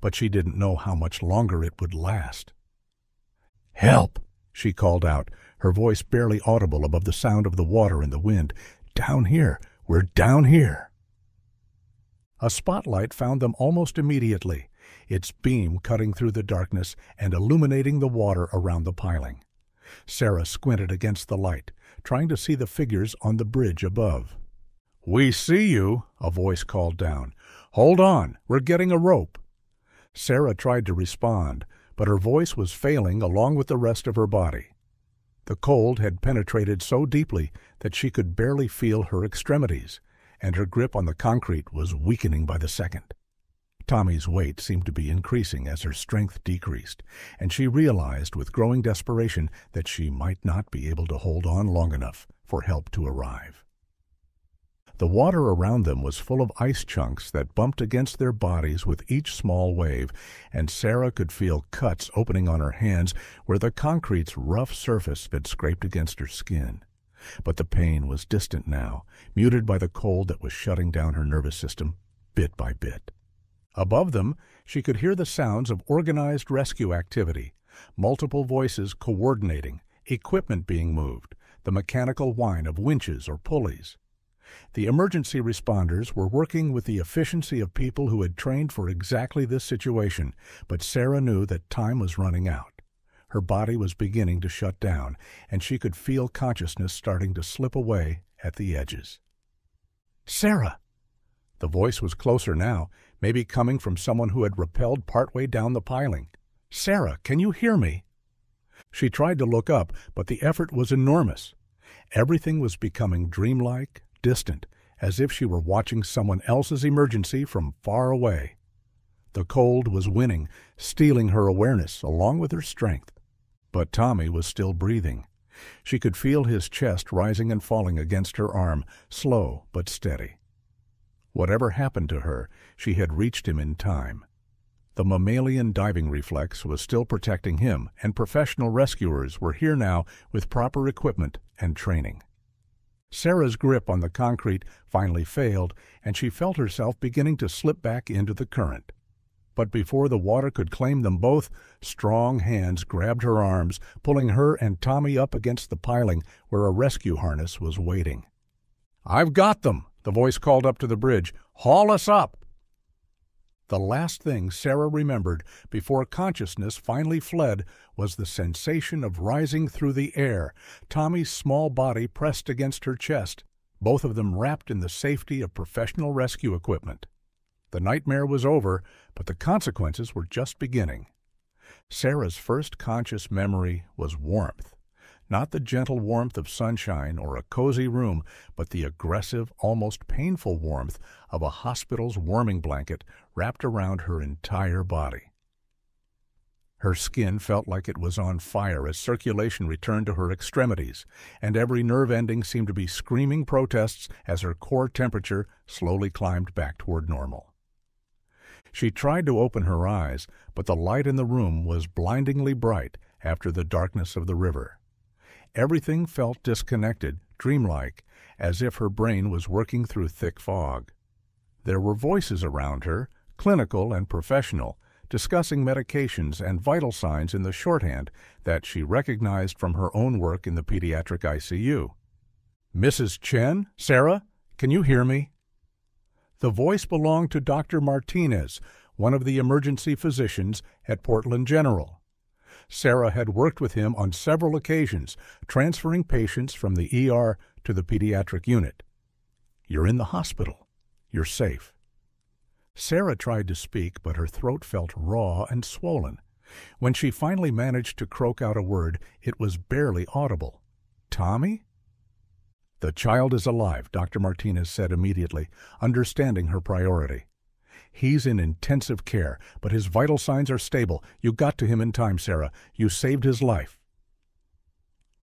but she didn't know how much longer it would last. "Help!" she called out, her voice barely audible above the sound of the water and the wind. "Down here! We're down here!" A spotlight found them almost immediately, its beam cutting through the darkness and illuminating the water around the piling. Sarah squinted against the light, trying to see the figures on the bridge above. "We see you," a voice called down. "Hold on, we're getting a rope." Sarah tried to respond, but her voice was failing along with the rest of her body. The cold had penetrated so deeply that she could barely feel her extremities, and her grip on the concrete was weakening by the second. Tommy's weight seemed to be increasing as her strength decreased, and she realized with growing desperation that she might not be able to hold on long enough for help to arrive. The water around them was full of ice chunks that bumped against their bodies with each small wave, and Sarah could feel cuts opening on her hands where the concrete's rough surface had scraped against her skin. But the pain was distant now, muted by the cold that was shutting down her nervous system bit by bit. Above them, she could hear the sounds of organized rescue activity, multiple voices coordinating, equipment being moved, the mechanical whine of winches or pulleys. The emergency responders were working with the efficiency of people who had trained for exactly this situation, but Sarah knew that time was running out. Her body was beginning to shut down, and she could feel consciousness starting to slip away at the edges. "Sarah!" The voice was closer now, maybe coming from someone who had rappelled partway down the piling. "Sarah, can you hear me?" She tried to look up, but the effort was enormous. Everything was becoming dreamlike, distant, as if she were watching someone else's emergency from far away. The cold was winning, stealing her awareness along with her strength. But Tommy was still breathing. She could feel his chest rising and falling against her arm, slow but steady. Whatever happened to her, she had reached him in time. The mammalian diving reflex was still protecting him, and professional rescuers were here now with proper equipment and training. Sarah's grip on the concrete finally failed, and she felt herself beginning to slip back into the current. But before the water could claim them both, strong hands grabbed her arms, pulling her and Tommy up against the piling where a rescue harness was waiting. "I've got them!" the voice called up to the bridge. "Haul us up!" The last thing Sarah remembered before consciousness finally fled was the sensation of rising through the air, Tommy's small body pressed against her chest, both of them wrapped in the safety of professional rescue equipment. The nightmare was over, but the consequences were just beginning. Sarah's first conscious memory was warmth. Not the gentle warmth of sunshine or a cozy room, but the aggressive, almost painful warmth of a hospital's warming blanket wrapped around her entire body. Her skin felt like it was on fire as circulation returned to her extremities, and every nerve ending seemed to be screaming protests as her core temperature slowly climbed back toward normal. She tried to open her eyes, but the light in the room was blindingly bright after the darkness of the river. Everything felt disconnected, dreamlike, as if her brain was working through thick fog. There were voices around her, clinical and professional, discussing medications and vital signs in the shorthand that she recognized from her own work in the pediatric ICU. "Mrs. Chen? Sarah? Can you hear me?" The voice belonged to Dr. Martinez, one of the emergency physicians at Portland General. Sarah had worked with him on several occasions, transferring patients from the ER to the pediatric unit. "You're in the hospital. You're safe." Sarah tried to speak, but her throat felt raw and swollen. When she finally managed to croak out a word, it was barely audible. "Tommy?" "The child is alive," Dr. Martinez said immediately, understanding her priority. "He's in intensive care, but his vital signs are stable. You got to him in time, Sarah. You saved his life."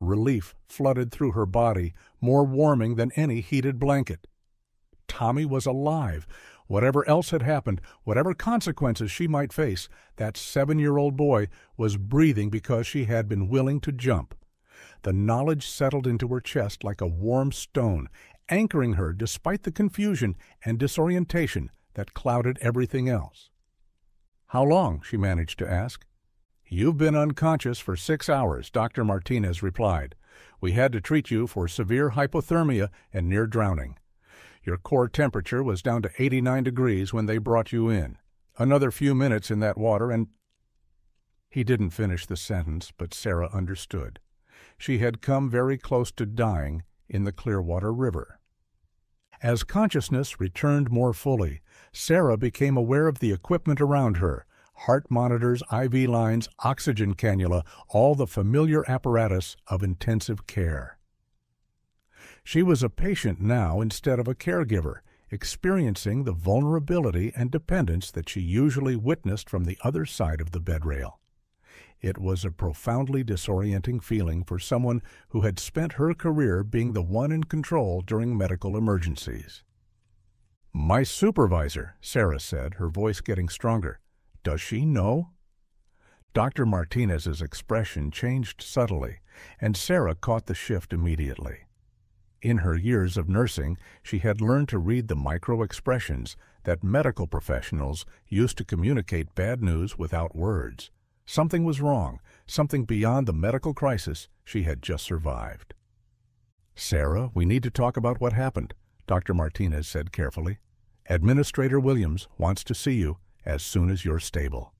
Relief flooded through her body, more warming than any heated blanket. Tommy was alive. Whatever else had happened, whatever consequences she might face, that 7-year-old boy was breathing because she had been willing to jump. The knowledge settled into her chest like a warm stone, anchoring her despite the confusion and disorientation that clouded everything else. "How long?" she managed to ask. "You've been unconscious for 6 hours," Dr. Martinez replied. "We had to treat you for severe hypothermia and near drowning. Your core temperature was down to 89 degrees when they brought you in. Another few minutes in that water and—" He didn't finish the sentence, but Sarah understood. She had come very close to dying in the Clearwater River. As consciousness returned more fully, Sarah became aware of the equipment around her: heart monitors, IV lines, oxygen cannula, all the familiar apparatus of intensive care. She was a patient now instead of a caregiver, experiencing the vulnerability and dependence that she usually witnessed from the other side of the bed rail. It was a profoundly disorienting feeling for someone who had spent her career being the one in control during medical emergencies. "My supervisor," Sarah said, her voice getting stronger. "Does she know?" Dr. Martinez's expression changed subtly, and Sarah caught the shift immediately. In her years of nursing, she had learned to read the micro-expressions that medical professionals use to communicate bad news without words. Something was wrong, something beyond the medical crisis she had just survived. "Sarah, we need to talk about what happened," Dr. Martinez said carefully. "Administrator Williams wants to see you as soon as you're stable."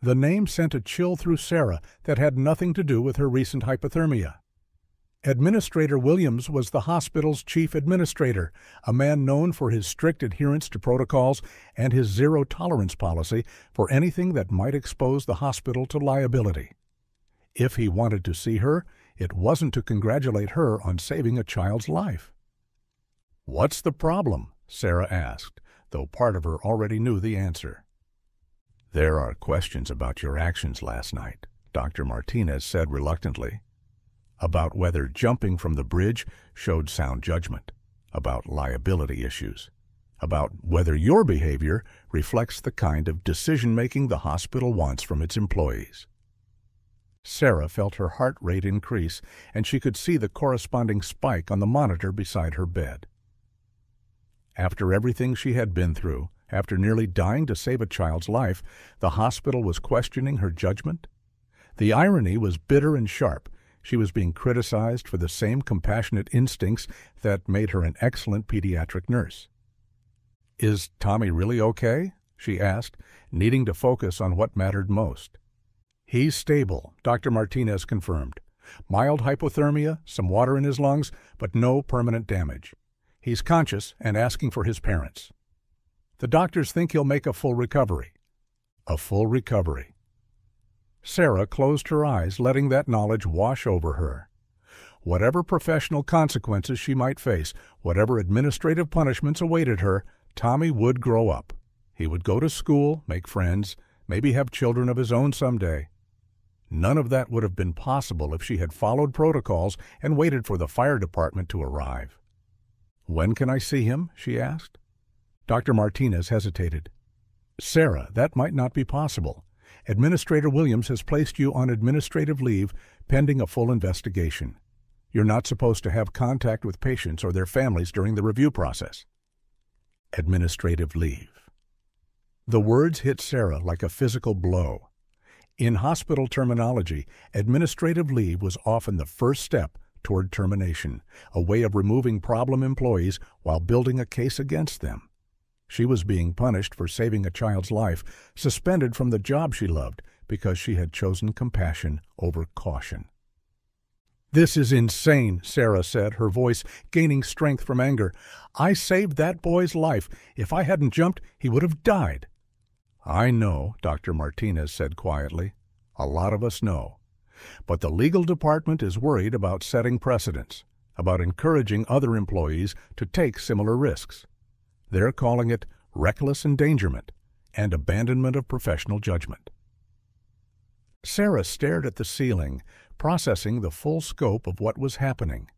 The name sent a chill through Sarah that had nothing to do with her recent hypothermia. Administrator Williams was the hospital's chief administrator, a man known for his strict adherence to protocols and his zero-tolerance policy for anything that might expose the hospital to liability. If he wanted to see her, it wasn't to congratulate her on saving a child's life. "What's the problem?" Sarah asked, though part of her already knew the answer. "There are questions about your actions last night," Dr. Martinez said reluctantly. "About whether jumping from the bridge showed sound judgment, about liability issues, about whether your behavior reflects the kind of decision-making the hospital wants from its employees." Sarah felt her heart rate increase, and she could see the corresponding spike on the monitor beside her bed. After everything she had been through, after nearly dying to save a child's life, the hospital was questioning her judgment? The irony was bitter and sharp. She was being criticized for the same compassionate instincts that made her an excellent pediatric nurse. "Is Tommy really okay?" she asked, needing to focus on what mattered most. "He's stable," Dr. Martinez confirmed. "Mild hypothermia, some water in his lungs, but no permanent damage. He's conscious and asking for his parents. The doctors think he'll make a full recovery." A full recovery. Sarah closed her eyes, letting that knowledge wash over her. Whatever professional consequences she might face, whatever administrative punishments awaited her, Tommy would grow up. He would go to school, make friends, maybe have children of his own someday. None of that would have been possible if she had followed protocols and waited for the fire department to arrive. "When can I see him?" she asked. Dr. Martinez hesitated. "Sarah, that might not be possible. Administrator Williams has placed you on administrative leave pending a full investigation. You're not supposed to have contact with patients or their families during the review process." Administrative leave. The words hit Sarah like a physical blow. In hospital terminology, administrative leave was often the first step toward termination, a way of removing problem employees while building a case against them. She was being punished for saving a child's life, suspended from the job she loved because she had chosen compassion over caution. "This is insane," Sarah said, her voice gaining strength from anger. "I saved that boy's life. If I hadn't jumped, he would have died." "I know," Dr. Martinez said quietly. "A lot of us know. But the legal department is worried about setting precedents. about encouraging other employees to take similar risks. They're calling it reckless endangerment and abandonment of professional judgment. Sarah stared at the ceiling, processing the full scope of what was happening.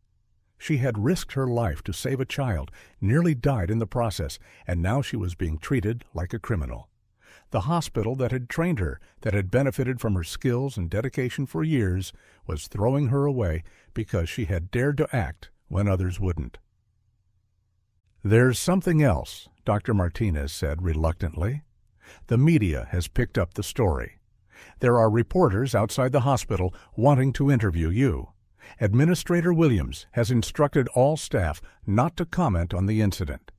She had risked her life to save a child, nearly died in the process, and now she was being treated like a criminal. The hospital that had trained her, that had benefited from her skills and dedication for years, was throwing her away because she had dared to act when others wouldn't. "There's something else," Dr. Martinez said reluctantly. "The media has picked up the story. There are reporters outside the hospital wanting to interview you. Administrator Williams has instructed all staff not to comment on the incident."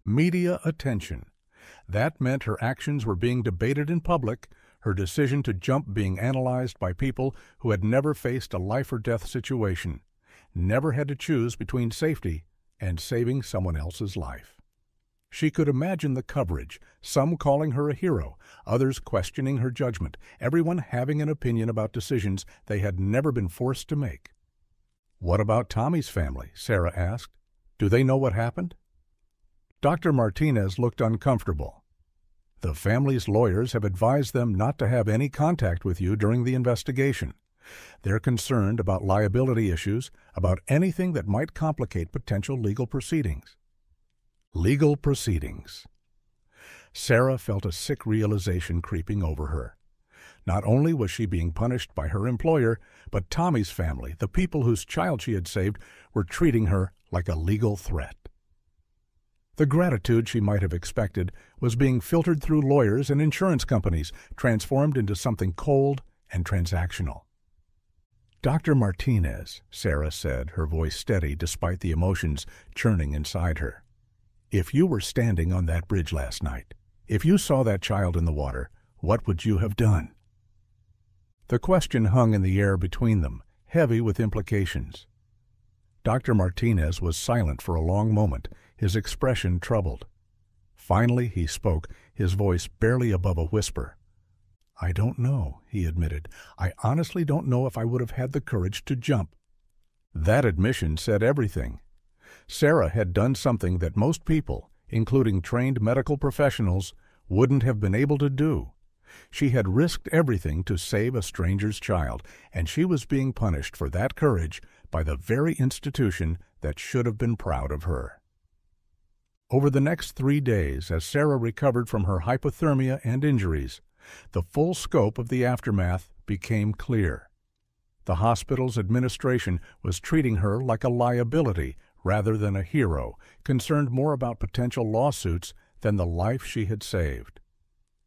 Media attention. That meant her actions were being debated in public, her decision to jump being analyzed by people who had never faced a life-or-death situation, never had to choose between safety and saving someone else's life. She could imagine the coverage, some calling her a hero, others questioning her judgment, everyone having an opinion about decisions they had never been forced to make. "What about Tommy's family?" Sarah asked. "Do they know what happened?" Dr. Martinez looked uncomfortable. "The family's lawyers have advised them not to have any contact with you during the investigation. They're concerned about liability issues, about anything that might complicate potential legal proceedings." Legal proceedings. Sarah felt a sick realization creeping over her. Not only was she being punished by her employer, but Tommy's family, the people whose child she had saved, were treating her like a legal threat. The gratitude she might have expected was being filtered through lawyers and insurance companies, transformed into something cold and transactional. "Dr. Martinez," Sarah said, her voice steady despite the emotions churning inside her, "if you were standing on that bridge last night, if you saw that child in the water, what would you have done?" The question hung in the air between them, heavy with implications. Dr. Martinez was silent for a long moment, his expression troubled. Finally he spoke, his voice barely above a whisper. "I don't know," he admitted. "I honestly don't know if I would have had the courage to jump." That admission said everything. Sarah had done something that most people, including trained medical professionals, wouldn't have been able to do. She had risked everything to save a stranger's child, and she was being punished for that courage by the very institution that should have been proud of her. Over the next 3 days, as Sarah recovered from her hypothermia and injuries, the full scope of the aftermath became clear. The hospital's administration was treating her like a liability rather than a hero, concerned more about potential lawsuits than the life she had saved.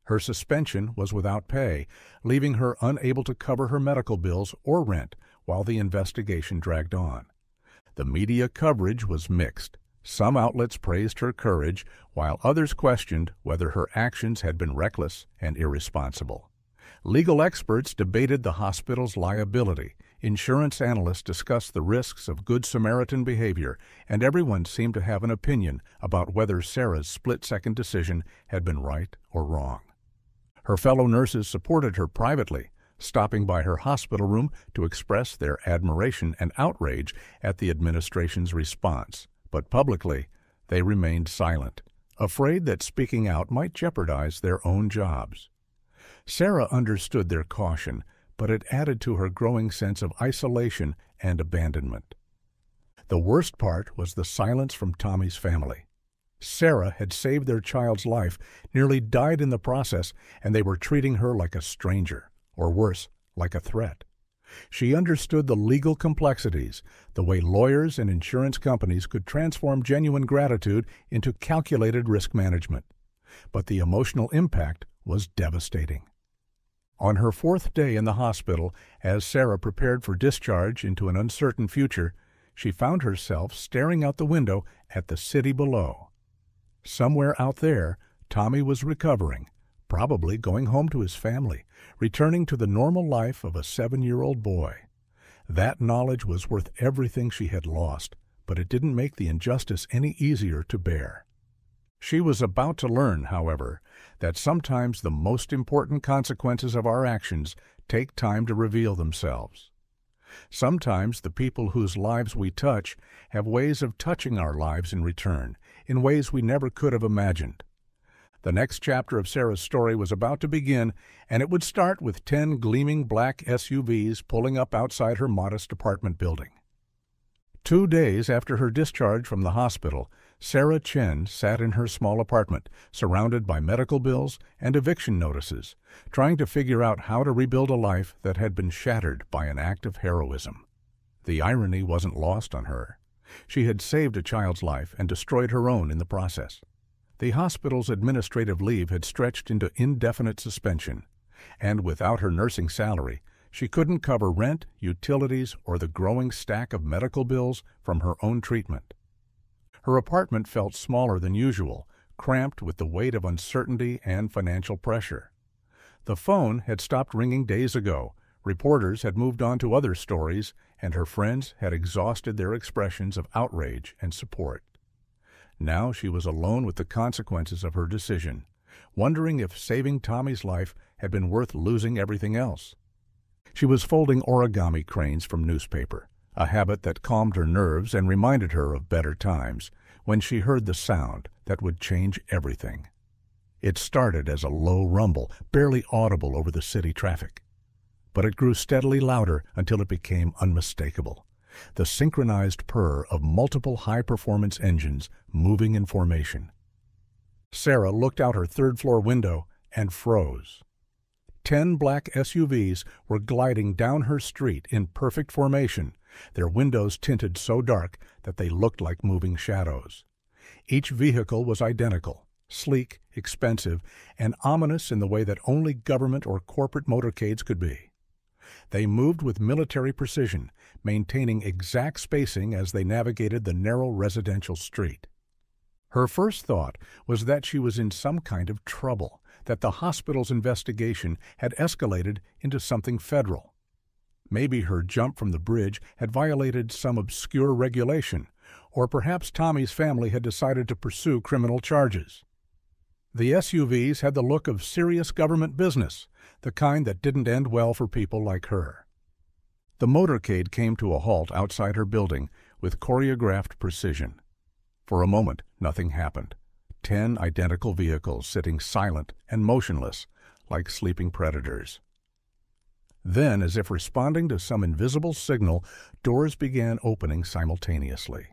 Her suspension was without pay, leaving her unable to cover her medical bills or rent while the investigation dragged on. The media coverage was mixed. Some outlets praised her courage, while others questioned whether her actions had been reckless and irresponsible. Legal experts debated the hospital's liability. Insurance analysts discussed the risks of Good Samaritan behavior, and everyone seemed to have an opinion about whether Sarah's split-second decision had been right or wrong. Her fellow nurses supported her privately, stopping by her hospital room to express their admiration and outrage at the administration's response. But publicly, they remained silent, afraid that speaking out might jeopardize their own jobs. Sarah understood their caution, but it added to her growing sense of isolation and abandonment. The worst part was the silence from Tommy's family. Sarah had saved their child's life, nearly died in the process, and they were treating her like a stranger, or worse, like a threat. She understood the legal complexities, the way lawyers and insurance companies could transform genuine gratitude into calculated risk management. But the emotional impact was devastating. On her 4th day in the hospital, as Sarah prepared for discharge into an uncertain future, she found herself staring out the window at the city below. Somewhere out there, Tommy was recovering, probably going home to his family, returning to the normal life of a 7-year-old boy. That knowledge was worth everything she had lost, but it didn't make the injustice any easier to bear. She was about to learn, however, that sometimes the most important consequences of our actions take time to reveal themselves. Sometimes the people whose lives we touch have ways of touching our lives in return, in ways we never could have imagined. The next chapter of Sarah's story was about to begin, and it would start with 10 gleaming black SUVs pulling up outside her modest apartment building. 2 days after her discharge from the hospital, Sarah Chen sat in her small apartment, surrounded by medical bills and eviction notices, trying to figure out how to rebuild a life that had been shattered by an act of heroism. The irony wasn't lost on her. She had saved a child's life and destroyed her own in the process. The hospital's administrative leave had stretched into indefinite suspension, and without her nursing salary, she couldn't cover rent, utilities, or the growing stack of medical bills from her own treatment. Her apartment felt smaller than usual, cramped with the weight of uncertainty and financial pressure. The phone had stopped ringing days ago, reporters had moved on to other stories, and her friends had exhausted their expressions of outrage and support. Now she was alone with the consequences of her decision, wondering if saving Tommy's life had been worth losing everything else. She was folding origami cranes from newspaper, a habit that calmed her nerves and reminded her of better times, when she heard the sound that would change everything. It started as a low rumble, barely audible over the city traffic. But it grew steadily louder until it became unmistakable. The synchronized purr of multiple high-performance engines moving in formation. Sarah looked out her third-floor window and froze. 10 black SUVs were gliding down her street in perfect formation, their windows tinted so dark that they looked like moving shadows. Each vehicle was identical, sleek, expensive, and ominous in the way that only government or corporate motorcades could be. They moved with military precision, maintaining exact spacing as they navigated the narrow residential street. Her first thought was that she was in some kind of trouble, that the hospital's investigation had escalated into something federal. Maybe her jump from the bridge had violated some obscure regulation, or perhaps Tommy's family had decided to pursue criminal charges. The SUVs had the look of serious government business, the kind that didn't end well for people like her. The motorcade came to a halt outside her building with choreographed precision. For a moment, nothing happened. 10 identical vehicles sitting silent and motionless, like sleeping predators. Then, as if responding to some invisible signal, doors began opening simultaneously.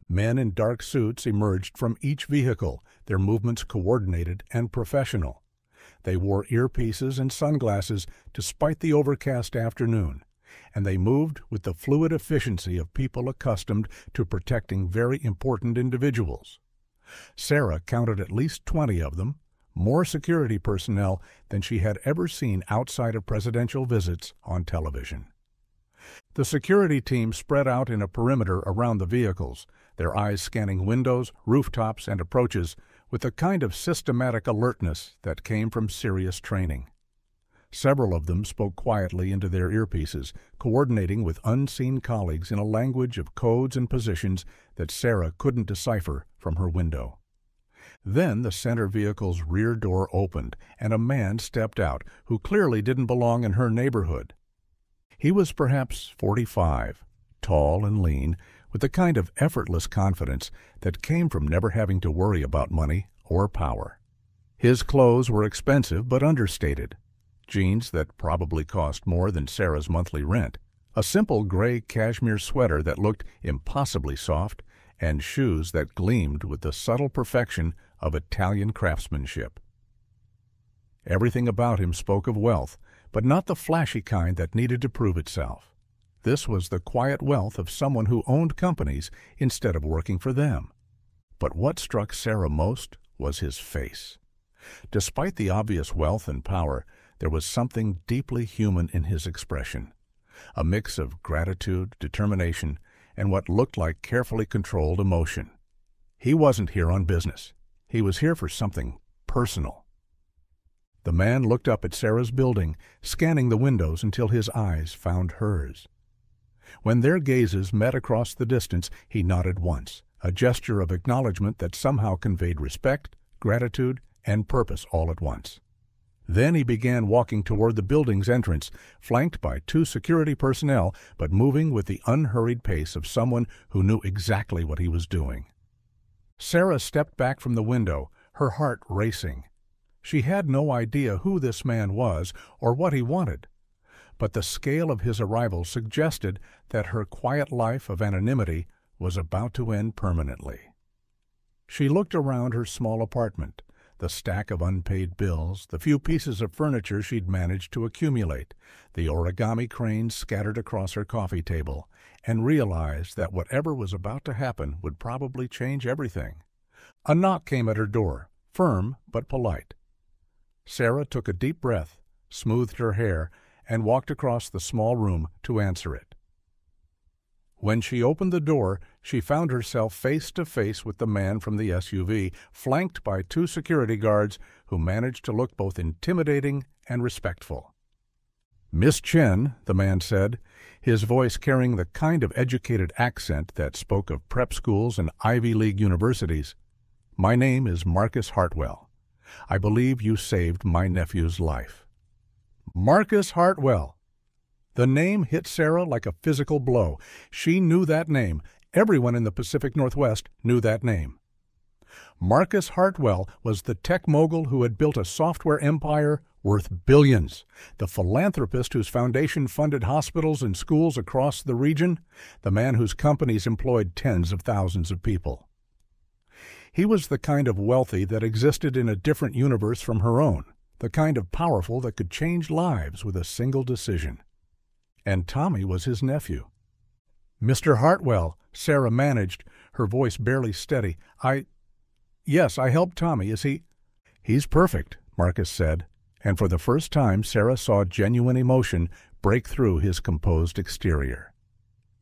Men in dark suits emerged from each vehicle, their movements coordinated and professional. They wore earpieces and sunglasses despite the overcast afternoon, and they moved with the fluid efficiency of people accustomed to protecting very important individuals. Sarah counted at least 20 of them, more security personnel than she had ever seen outside of presidential visits on television. The security team spread out in a perimeter around the vehicles, their eyes scanning windows, rooftops, and approaches with the kind of systematic alertness that came from serious training. Several of them spoke quietly into their earpieces, coordinating with unseen colleagues in a language of codes and positions that Sarah couldn't decipher from her window. Then the center vehicle's rear door opened, and a man stepped out who clearly didn't belong in her neighborhood. He was perhaps 45, tall and lean, with the kind of effortless confidence that came from never having to worry about money or power. His clothes were expensive but understated. Jeans that probably cost more than Sarah's monthly rent, a simple gray cashmere sweater that looked impossibly soft, and shoes that gleamed with the subtle perfection of Italian craftsmanship. Everything about him spoke of wealth, but not the flashy kind that needed to prove itself. This was the quiet wealth of someone who owned companies instead of working for them. But what struck Sarah most was his face. Despite the obvious wealth and power, there was something deeply human in his expression, a mix of gratitude, determination, and what looked like carefully controlled emotion. He wasn't here on business. He was here for something personal. The man looked up at Sarah's building, scanning the windows until his eyes found hers. When their gazes met across the distance, he nodded once, a gesture of acknowledgement that somehow conveyed respect, gratitude, and purpose all at once. Then he began walking toward the building's entrance, flanked by 2 security personnel, but moving with the unhurried pace of someone who knew exactly what he was doing. Sarah stepped back from the window, her heart racing. She had no idea who this man was or what he wanted, but the scale of his arrival suggested that her quiet life of anonymity was about to end permanently. She looked around her small apartment, the stack of unpaid bills, the few pieces of furniture she'd managed to accumulate, the origami cranes scattered across her coffee table, and realized that whatever was about to happen would probably change everything. A knock came at her door, firm but polite. Sarah took a deep breath, smoothed her hair, and walked across the small room to answer it. When she opened the door, she found herself face to face with the man from the SUV, flanked by 2 security guards who managed to look both intimidating and respectful. "Miss Chen," the man said, his voice carrying the kind of educated accent that spoke of prep schools and Ivy League universities, "my name is Marcus Hartwell. I believe you saved my nephew's life." Marcus Hartwell! The name hit Sarah like a physical blow. She knew that name. Everyone in the Pacific Northwest knew that name. Marcus Hartwell was the tech mogul who had built a software empire worth billions, the philanthropist whose foundation funded hospitals and schools across the region, the man whose companies employed tens of thousands of people. He was the kind of wealthy that existed in a different universe from her own, the kind of powerful that could change lives with a single decision. And Tommy was his nephew. "Mr. Hartwell," Sarah managed, her voice barely steady. Yes, I helped Tommy. Is he—" "He's perfect," Marcus said, and for the first time Sarah saw genuine emotion break through his composed exterior.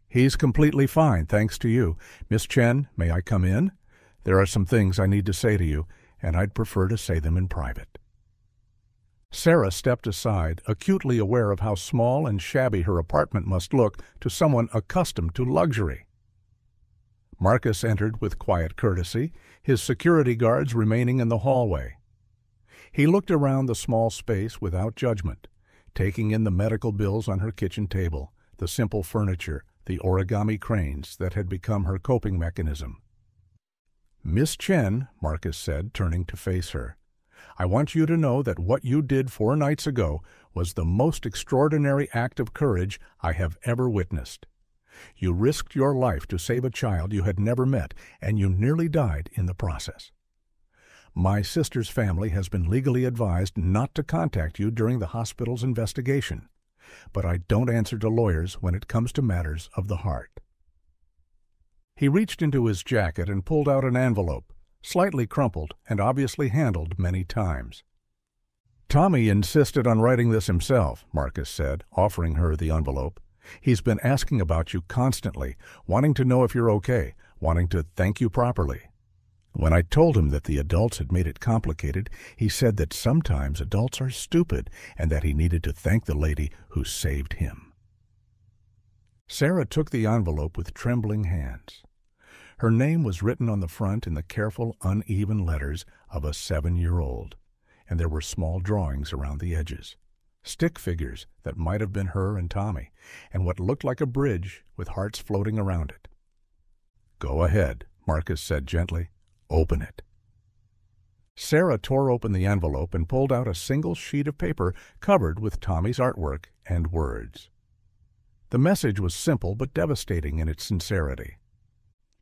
"He's completely fine, thanks to you. Miss Chen, may I come in? There are some things I need to say to you, and I'd prefer to say them in private." Sarah stepped aside, acutely aware of how small and shabby her apartment must look to someone accustomed to luxury. Marcus entered with quiet courtesy, his security guards remaining in the hallway. He looked around the small space without judgment, taking in the medical bills on her kitchen table, the simple furniture, the origami cranes that had become her coping mechanism. "Miss Chen," Marcus said, turning to face her, "I want you to know that what you did 4 nights ago was the most extraordinary act of courage I have ever witnessed. You risked your life to save a child you had never met, and you nearly died in the process. My sister's family has been legally advised not to contact you during the hospital's investigation, but I don't answer to lawyers when it comes to matters of the heart." He reached into his jacket and pulled out an envelope, slightly crumpled and obviously handled many times. "Tommy insisted on writing this himself," Marcus said, offering her the envelope. "He's been asking about you constantly, wanting to know if you're okay, wanting to thank you properly. When I told him that the adults had made it complicated, he said that sometimes adults are stupid and that he needed to thank the lady who saved him." Sarah took the envelope with trembling hands. Her name was written on the front in the careful, uneven letters of a 7-year-old, and there were small drawings around the edges, stick figures that might have been her and Tommy, and what looked like a bridge with hearts floating around it. "Go ahead," Marcus said gently. "Open it." Sarah tore open the envelope and pulled out a single sheet of paper covered with Tommy's artwork and words. The message was simple but devastating in its sincerity.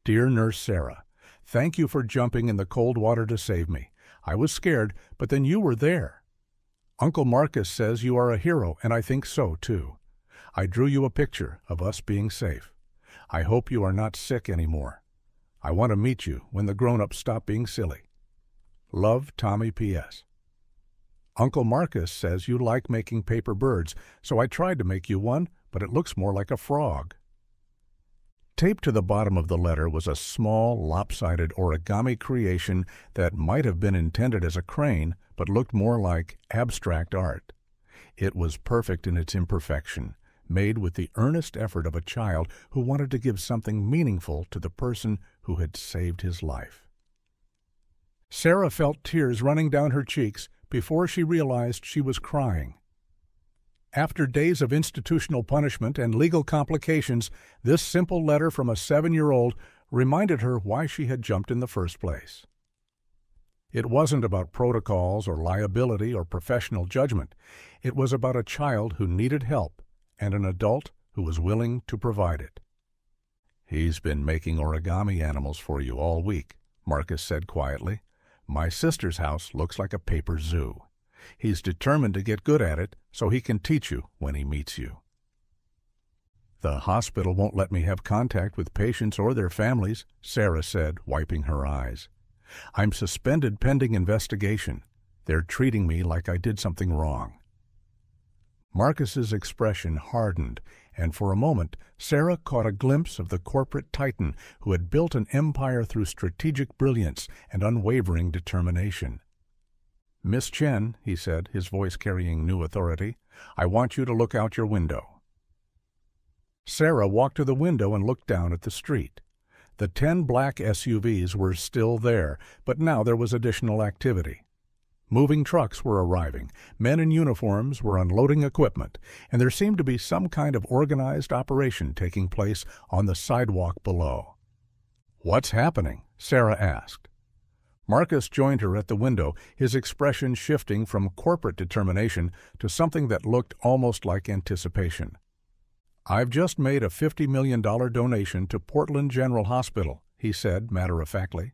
"Dear Nurse Sarah, thank you for jumping in the cold water to save me. I was scared, but then you were there. Uncle Marcus says you are a hero, and I think so, too. I drew you a picture of us being safe. I hope you are not sick anymore. I want to meet you when the grown-ups stop being silly. Love, Tommy P.S. Uncle Marcus says you like making paper birds, so I tried to make you one, but it looks more like a frog." Taped to the bottom of the letter was a small, lopsided origami creation that might have been intended as a crane, but looked more like abstract art. It was perfect in its imperfection, made with the earnest effort of a child who wanted to give something meaningful to the person who had saved his life. Sarah felt tears running down her cheeks before she realized she was crying. After days of institutional punishment and legal complications, this simple letter from a 7-year-old reminded her why she had jumped in the first place. It wasn't about protocols or liability or professional judgment. It was about a child who needed help and an adult who was willing to provide it. "He's been making origami animals for you all week," Marcus said quietly. "My sister's house looks like a paper zoo. He's determined to get good at it so he can teach you when he meets you." "The hospital won't let me have contact with patients or their families," Sarah said, wiping her eyes. "I'm suspended pending investigation. They're treating me like I did something wrong." Marcus's expression hardened, and for a moment Sarah caught a glimpse of the corporate titan who had built an empire through strategic brilliance and unwavering determination. "Miss Chen," he said, his voice carrying new authority, "I want you to look out your window." Sarah walked to the window and looked down at the street. The 10 black SUVs were still there, but now there was additional activity. Moving trucks were arriving, men in uniforms were unloading equipment, and there seemed to be some kind of organized operation taking place on the sidewalk below. "What's happening?" Sarah asked. Marcus joined her at the window, his expression shifting from corporate determination to something that looked almost like anticipation. "I've just made a $50 million donation to Portland General Hospital," he said matter-of-factly.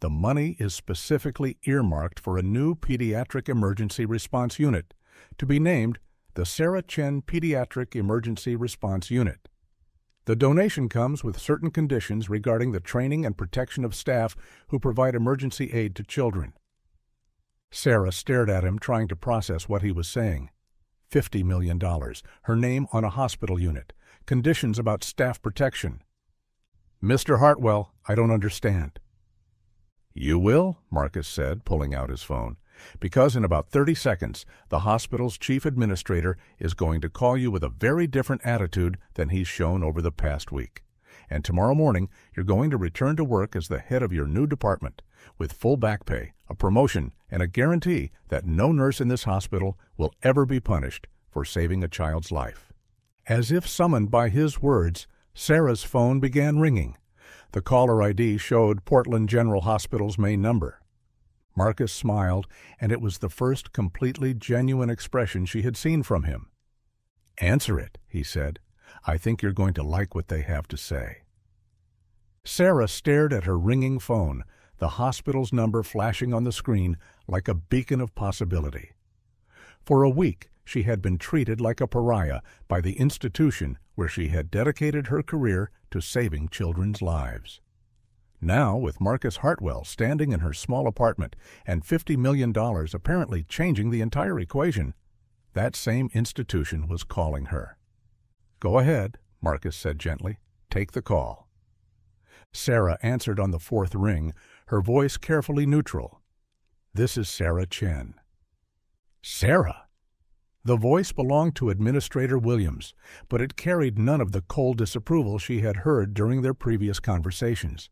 "The money is specifically earmarked for a new pediatric emergency response unit, to be named the Sarah Chen Pediatric Emergency Response Unit. The donation comes with certain conditions regarding the training and protection of staff who provide emergency aid to children." Sarah stared at him, trying to process what he was saying. $50 million, her name on a hospital unit, conditions about staff protection. "Mr. Hartwell, I don't understand." "You will," Marcus said, pulling out his phone, "because in about 30 seconds, the hospital's chief administrator is going to call you with a very different attitude than he's shown over the past week. And tomorrow morning, you're going to return to work as the head of your new department, with full back pay, a promotion, and a guarantee that no nurse in this hospital will ever be punished for saving a child's life." As if summoned by his words, Sarah's phone began ringing. The caller ID showed Portland General Hospital's main number. Marcus smiled, and it was the first completely genuine expression she had seen from him. "Answer it," he said. "I think you're going to like what they have to say." Sarah stared at her ringing phone, the hospital's number flashing on the screen like a beacon of possibility. For a week, she had been treated like a pariah by the institution where she had dedicated her career to saving children's lives. Now, with Marcus Hartwell standing in her small apartment and $50 million apparently changing the entire equation, that same institution was calling her. "Go ahead," Marcus said gently. "Take the call." Sarah answered on the 4th ring, her voice carefully neutral. "This is Sarah Chen." "Sarah!" The voice belonged to Administrator Williams, but it carried none of the cold disapproval she had heard during their previous conversations.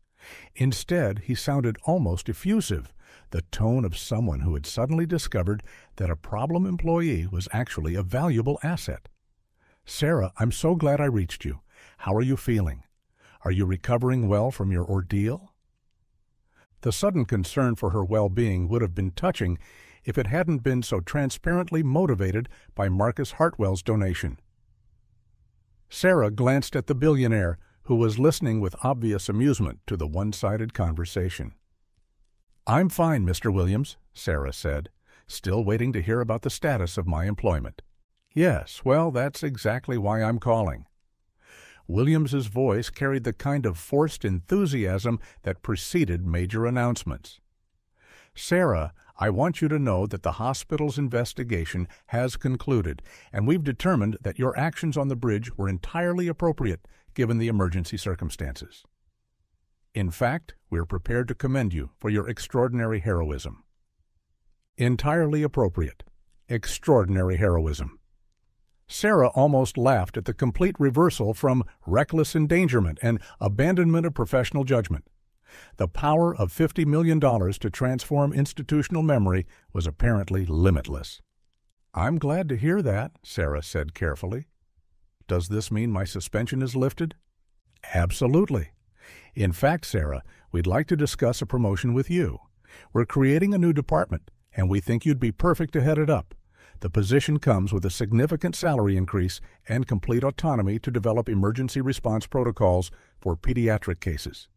Instead, he sounded almost effusive, the tone of someone who had suddenly discovered that a problem employee was actually a valuable asset. "Sarah, I'm so glad I reached you. How are you feeling? Are you recovering well from your ordeal?" The sudden concern for her well-being would have been touching if it hadn't been so transparently motivated by Marcus Hartwell's donation. Sarah glanced at the billionaire, who was listening with obvious amusement to the one-sided conversation. "I'm fine, Mr. Williams," Sarah said, "still waiting to hear about the status of my employment." "Yes, well, that's exactly why I'm calling." Williams's voice carried the kind of forced enthusiasm that preceded major announcements. "Sarah, I want you to know that the hospital's investigation has concluded, and we've determined that your actions on the bridge were entirely appropriate given the emergency circumstances. In fact, we're prepared to commend you for your extraordinary heroism." Entirely appropriate. Extraordinary heroism. Sarah almost laughed at the complete reversal from reckless endangerment and abandonment of professional judgment. The power of $50 million to transform institutional memory was apparently limitless. "I'm glad to hear that," Sarah said carefully. "Does this mean my suspension is lifted?" "Absolutely. In fact, Sarah, we'd like to discuss a promotion with you. We're creating a new department, and we think you'd be perfect to head it up. The position comes with a significant salary increase and complete autonomy to develop emergency response protocols for pediatric cases."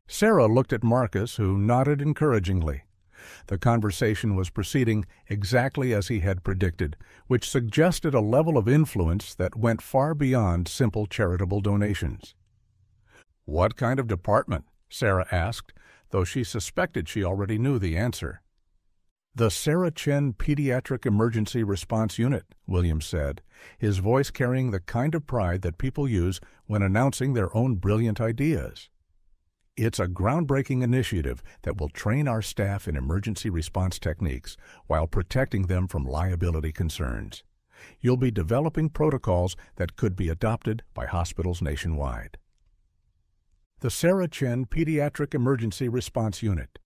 Sarah looked at Marcus, who nodded encouragingly. The conversation was proceeding exactly as he had predicted, which suggested a level of influence that went far beyond simple charitable donations. "What kind of department?" Sarah asked, though she suspected she already knew the answer. "The Sarah Chen Pediatric Emergency Response Unit," Williams said, his voice carrying the kind of pride that people use when announcing their own brilliant ideas. "It's a groundbreaking initiative that will train our staff in emergency response techniques while protecting them from liability concerns. You'll be developing protocols that could be adopted by hospitals nationwide." The Sarah Chen Pediatric Emergency Response Unit.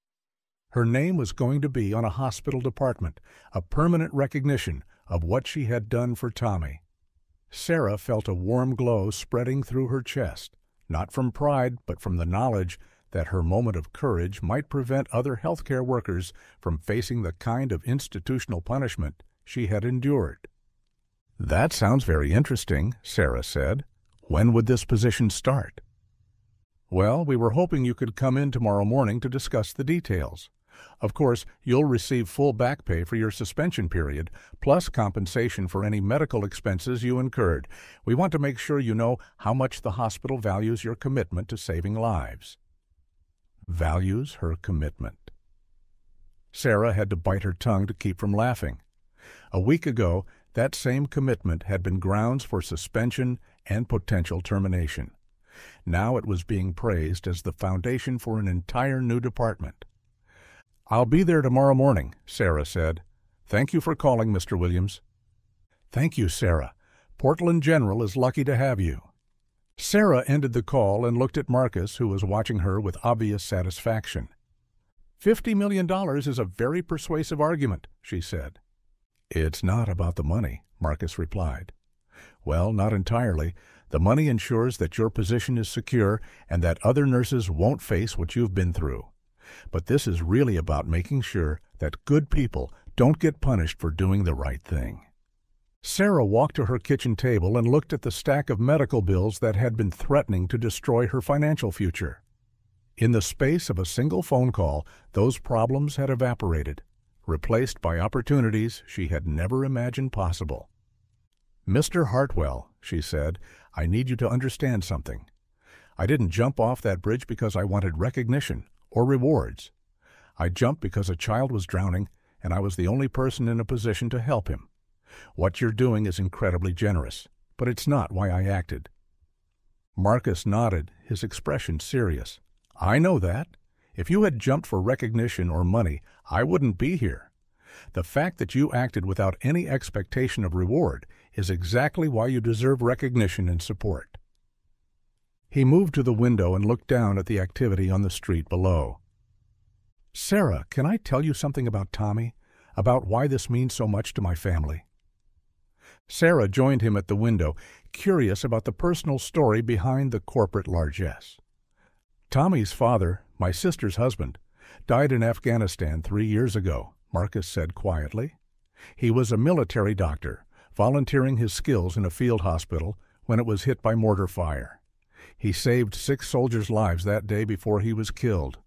Her name was going to be on a hospital department, a permanent recognition of what she had done for Tommy. Sarah felt a warm glow spreading through her chest, not from pride but from the knowledge that her moment of courage might prevent other healthcare workers from facing the kind of institutional punishment she had endured. "That sounds very interesting," Sarah said. "When would this position start?" "Well, we were hoping you could come in tomorrow morning to discuss the details. Of course, you'll receive full back pay for your suspension period, plus compensation for any medical expenses you incurred. We want to make sure you know how much the hospital values your commitment to saving lives." Values her commitment. Sarah had to bite her tongue to keep from laughing. A week ago, that same commitment had been grounds for suspension and potential termination. Now it was being praised as the foundation for an entire new department. "I'll be there tomorrow morning," Sarah said. "Thank you for calling, Mr. Williams." "Thank you, Sarah. Portland General is lucky to have you." Sarah ended the call and looked at Marcus, who was watching her with obvious satisfaction. $50 million is a very persuasive argument," she said. "It's not about the money," Marcus replied. "Well, not entirely. The money ensures that your position is secure and that other nurses won't face what you've been through. But this is really about making sure that good people don't get punished for doing the right thing." Sarah walked to her kitchen table and looked at the stack of medical bills that had been threatening to destroy her financial future. In the space of a single phone call, those problems had evaporated, replaced by opportunities she had never imagined possible. "Mr. Hartwell," she said, "I need you to understand something. I didn't jump off that bridge because I wanted recognition or rewards. I jumped because a child was drowning, and I was the only person in a position to help him. What you're doing is incredibly generous, but it's not why I acted." Marcus nodded, his expression serious. "I know that. If you had jumped for recognition or money, I wouldn't be here. The fact that you acted without any expectation of reward is exactly why you deserve recognition and support." He moved to the window and looked down at the activity on the street below. "Sarah, can I tell you something about Tommy? About why this means so much to my family?" Sarah joined him at the window, curious about the personal story behind the corporate largesse. "Tommy's father, my sister's husband, died in Afghanistan 3 years ago," Marcus said quietly. "He was a military doctor, volunteering his skills in a field hospital when it was hit by mortar fire. He saved 6 soldiers' lives that day before he was killed."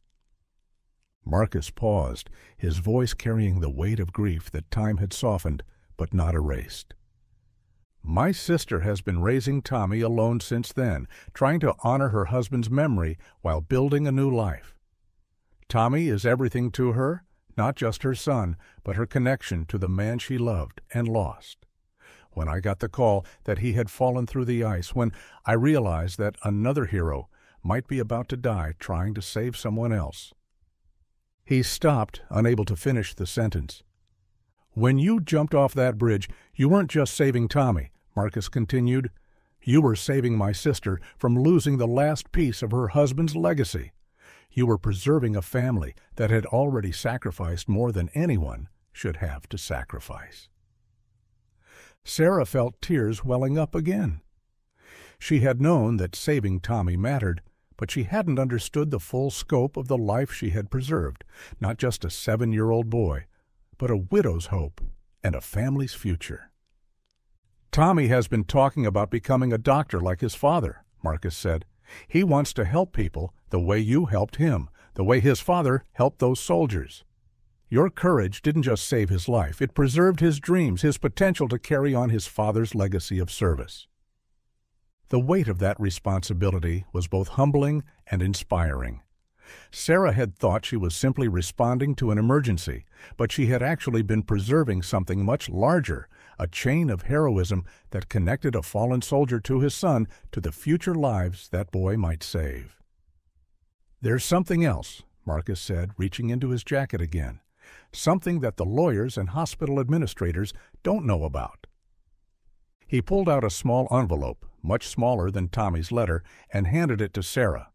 Marcus paused, his voice carrying the weight of grief that time had softened but not erased. "My sister has been raising Tommy alone since then, trying to honor her husband's memory while building a new life. Tommy is everything to her, not just her son, but her connection to the man she loved and lost. When I got the call that he had fallen through the ice, when I realized that another hero might be about to die trying to save someone else." He stopped, unable to finish the sentence. "When you jumped off that bridge, you weren't just saving Tommy," Marcus continued. "You were saving my sister from losing the last piece of her husband's legacy. You were preserving a family that had already sacrificed more than anyone should have to sacrifice. Sarah felt tears welling up again. She had known that saving Tommy mattered, but she hadn't understood the full scope of the life she had preserved, not just a 7-year-old boy, but a widow's hope and a family's future. "Tommy has been talking about becoming a doctor like his father," Marcus said. "He wants to help people the way you helped him, the way his father helped those soldiers. Your courage didn't just save his life, it preserved his dreams, his potential to carry on his father's legacy of service." The weight of that responsibility was both humbling and inspiring. Sarah had thought she was simply responding to an emergency, but she had actually been preserving something much larger, a chain of heroism that connected a fallen soldier to his son, to the future lives that boy might save. "There's something else," Marcus said, reaching into his jacket again. "Something that the lawyers and hospital administrators don't know about." He pulled out a small envelope, much smaller than Tommy's letter, and handed it to Sarah.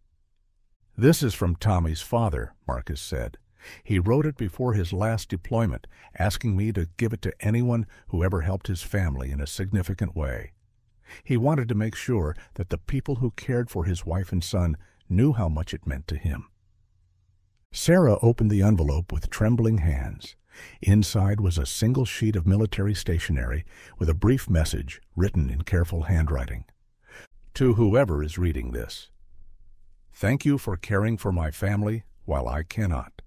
"This is from Tommy's father," Marcus said. "He wrote it before his last deployment, asking me to give it to anyone who ever helped his family in a significant way. He wanted to make sure that the people who cared for his wife and son knew how much it meant to him." Sarah opened the envelope with trembling hands. Inside was a single sheet of military stationery with a brief message written in careful handwriting. "To whoever is reading this, thank you for caring for my family while I cannot.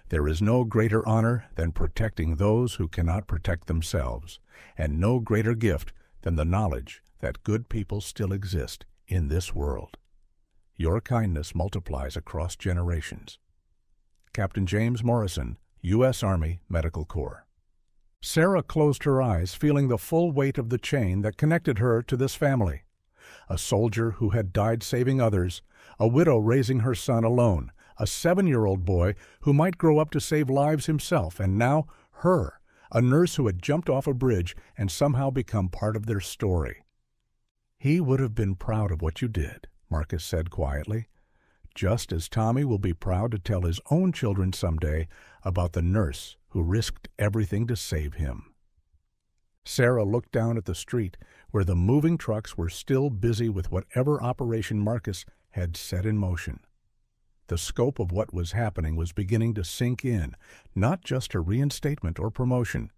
There is no greater honor than protecting those who cannot protect themselves, and no greater gift than the knowledge that good people still exist in this world. Your kindness multiplies across generations. Captain James Morrison, U.S. Army Medical Corps." Sarah closed her eyes, feeling the full weight of the chain that connected her to this family. A soldier who had died saving others, a widow raising her son alone, a 7-year-old boy who might grow up to save lives himself, and now her, a nurse who had jumped off a bridge and somehow become part of their story. "He would have been proud of what you did," Marcus said quietly, "just as Tommy will be proud to tell his own children someday about the nurse who risked everything to save him." Sarah looked down at the street, where the moving trucks were still busy with whatever operation Marcus had set in motion. The scope of what was happening was beginning to sink in, not just her reinstatement or promotion,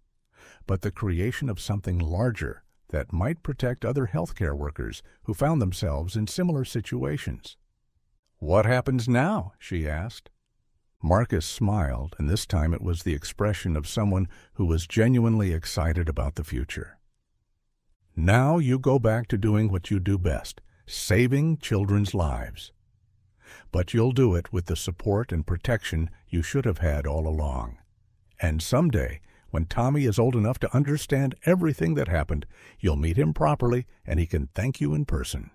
but the creation of something larger that might protect other healthcare workers who found themselves in similar situations. "What happens now?" she asked. Marcus smiled, and this time it was the expression of someone who was genuinely excited about the future. "Now you go back to doing what you do best, saving children's lives. But you'll do it with the support and protection you should have had all along. And someday, when Tommy is old enough to understand everything that happened, you'll meet him properly and he can thank you in person."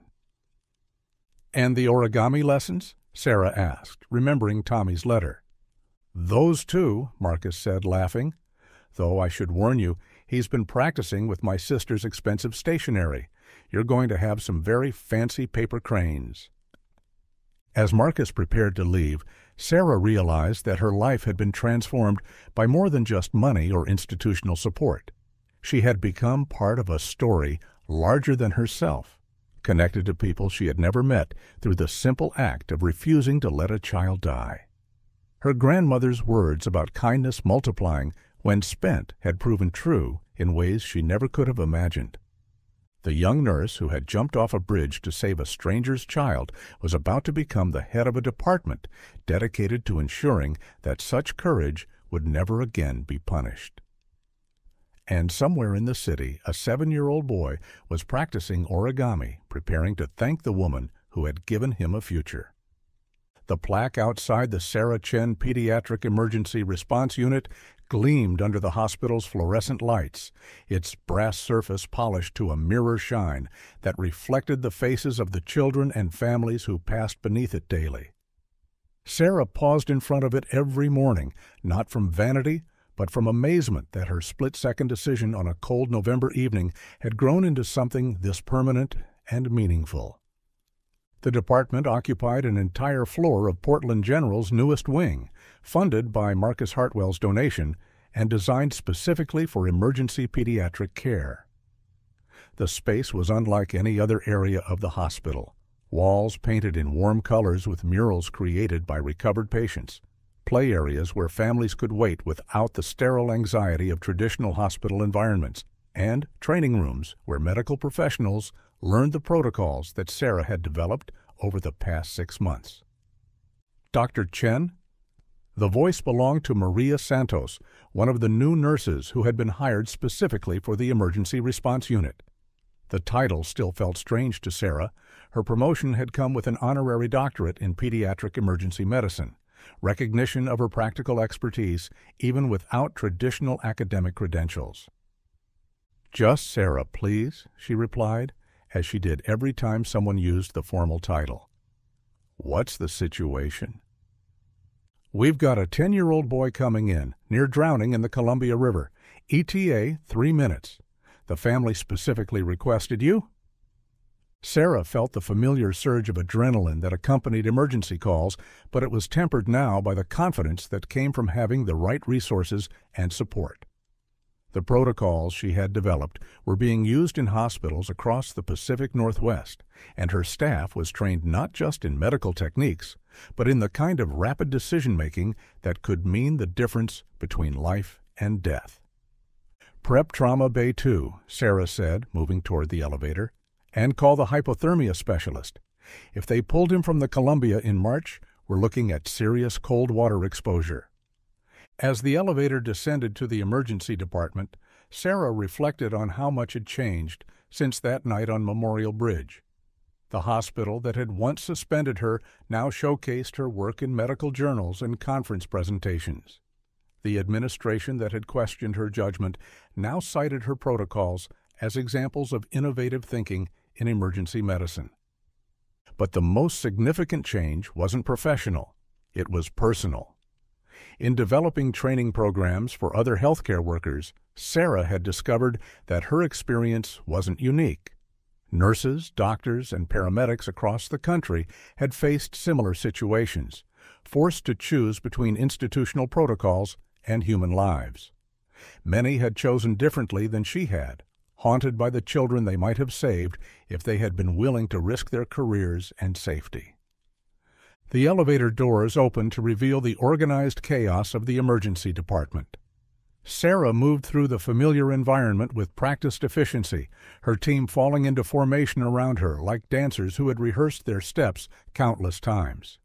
"And the origami lessons?" Sarah asked, remembering Tommy's letter. "Those too," Marcus said, laughing. "Though I should warn you, he's been practicing with my sister's expensive stationery. You're going to have some very fancy paper cranes." As Marcus prepared to leave, Sarah realized that her life had been transformed by more than just money or institutional support. She had become part of a story larger than herself, connected to people she had never met through the simple act of refusing to let a child die. Her grandmother's words about kindness multiplying when spent had proven true in ways she never could have imagined. The young nurse who had jumped off a bridge to save a stranger's child was about to become the head of a department dedicated to ensuring that such courage would never again be punished. And somewhere in the city, a 7-year-old boy was practicing origami, preparing to thank the woman who had given him a future. The plaque outside the Sarah Chen Pediatric Emergency Response Unit gleamed under the hospital's fluorescent lights, its brass surface polished to a mirror shine that reflected the faces of the children and families who passed beneath it daily. Sarah paused in front of it every morning, not from vanity, but from amazement that her split-second decision on a cold November evening had grown into something this permanent and meaningful. The department occupied an entire floor of Portland General's newest wing, funded by Marcus Hartwell's donation and designed specifically for emergency pediatric care. The space was unlike any other area of the hospital. Walls painted in warm colors with murals created by recovered patients, play areas where families could wait without the sterile anxiety of traditional hospital environments, and training rooms where medical professionals learned the protocols that Sarah had developed over the past 6 months. Dr. Chen? The voice belonged to Maria Santos, one of the new nurses who had been hired specifically for the emergency response unit. The title still felt strange to Sarah. Her promotion had come with an honorary doctorate in pediatric emergency medicine, recognition of her practical expertise even without traditional academic credentials. "Just Sarah, please," she replied, as she did every time someone used the formal title. "What's the situation?" "We've got a 10-year-old boy coming in, near drowning in the Columbia River. ETA 3 minutes. The family specifically requested you." Sarah felt the familiar surge of adrenaline that accompanied emergency calls, but it was tempered now by the confidence that came from having the right resources and support. The protocols she had developed were being used in hospitals across the Pacific Northwest, and her staff was trained not just in medical techniques, but in the kind of rapid decision-making that could mean the difference between life and death. "Prep Trauma Bay 2, Sarah said, moving toward the elevator, "and call the hypothermia specialist. If they pulled him from the Columbia in March, we're looking at serious cold water exposure." As the elevator descended to the emergency department, Sarah reflected on how much had changed since that night on Memorial Bridge. The hospital that had once suspended her now showcased her work in medical journals and conference presentations. The administration that had questioned her judgment now cited her protocols as examples of innovative thinking in emergency medicine. But the most significant change wasn't professional, it was personal. In developing training programs for other healthcare workers, Sarah had discovered that her experience wasn't unique. Nurses, doctors, and paramedics across the country had faced similar situations, forced to choose between institutional protocols and human lives. Many had chosen differently than she had, haunted by the children they might have saved if they had been willing to risk their careers and safety. The elevator doors opened to reveal the organized chaos of the emergency department. Sarah moved through the familiar environment with practiced efficiency, her team falling into formation around her like dancers who had rehearsed their steps countless times.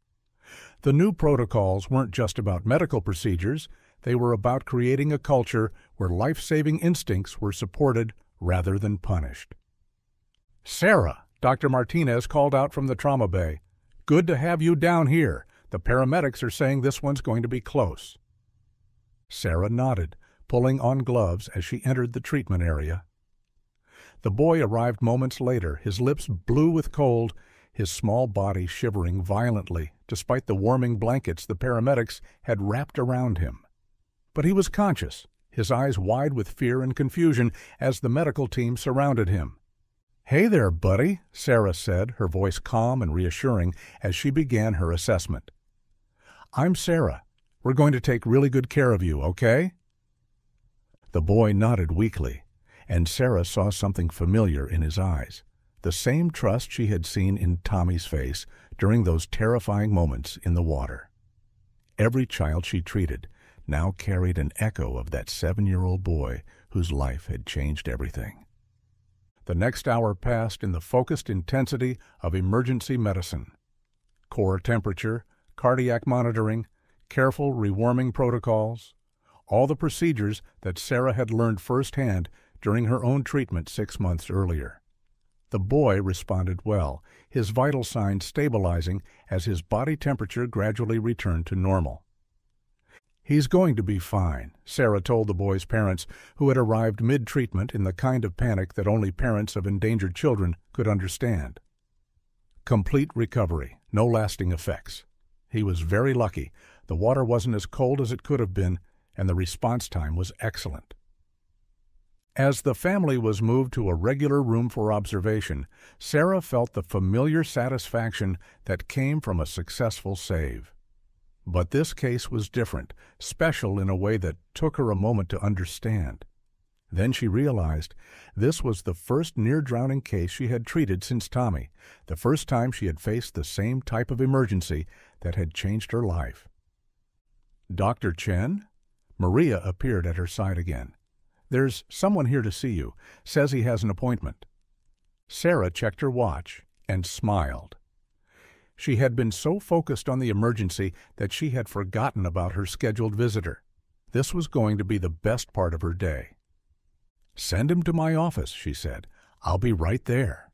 The new protocols weren't just about medical procedures, they were about creating a culture where life-saving instincts were supported rather than punished. "Sarah," Dr. Martinez called out from the trauma bay, "good to have you down here. The paramedics are saying this one's going to be close." Sarah nodded, pulling on gloves as she entered the treatment area. The boy arrived moments later, his lips blue with cold, his small body shivering violently despite the warming blankets the paramedics had wrapped around him. But he was conscious, his eyes wide with fear and confusion as the medical team surrounded him. "Hey there, buddy," Sarah said, her voice calm and reassuring as she began her assessment. "I'm Sarah. We're going to take really good care of you, okay?" The boy nodded weakly, and Sarah saw something familiar in his eyes, the same trust she had seen in Tommy's face during those terrifying moments in the water. Every child she treated now carried an echo of that 7-year-old boy whose life had changed everything. The next hour passed in the focused intensity of emergency medicine. Core temperature, cardiac monitoring, careful rewarming protocols, all the procedures that Sarah had learned firsthand during her own treatment 6 months earlier. The boy responded well, his vital signs stabilizing as his body temperature gradually returned to normal. "He's going to be fine," Sarah told the boy's parents, who had arrived mid-treatment in the kind of panic that only parents of endangered children could understand. Complete recovery, no lasting effects. He was very lucky. The water wasn't as cold as it could have been, and the response time was excellent. As the family was moved to a regular room for observation, Sarah felt the familiar satisfaction that came from a successful save. But this case was different, special in a way that took her a moment to understand. Then she realized this was the first near-drowning case she had treated since Tommy, the first time she had faced the same type of emergency that had changed her life. "Dr. Chen?" Maria appeared at her side again. "There's someone here to see you. Says he has an appointment." Sarah checked her watch and smiled. She had been so focused on the emergency that she had forgotten about her scheduled visitor. This was going to be the best part of her day. "Send him to my office," she said. "I'll be right there."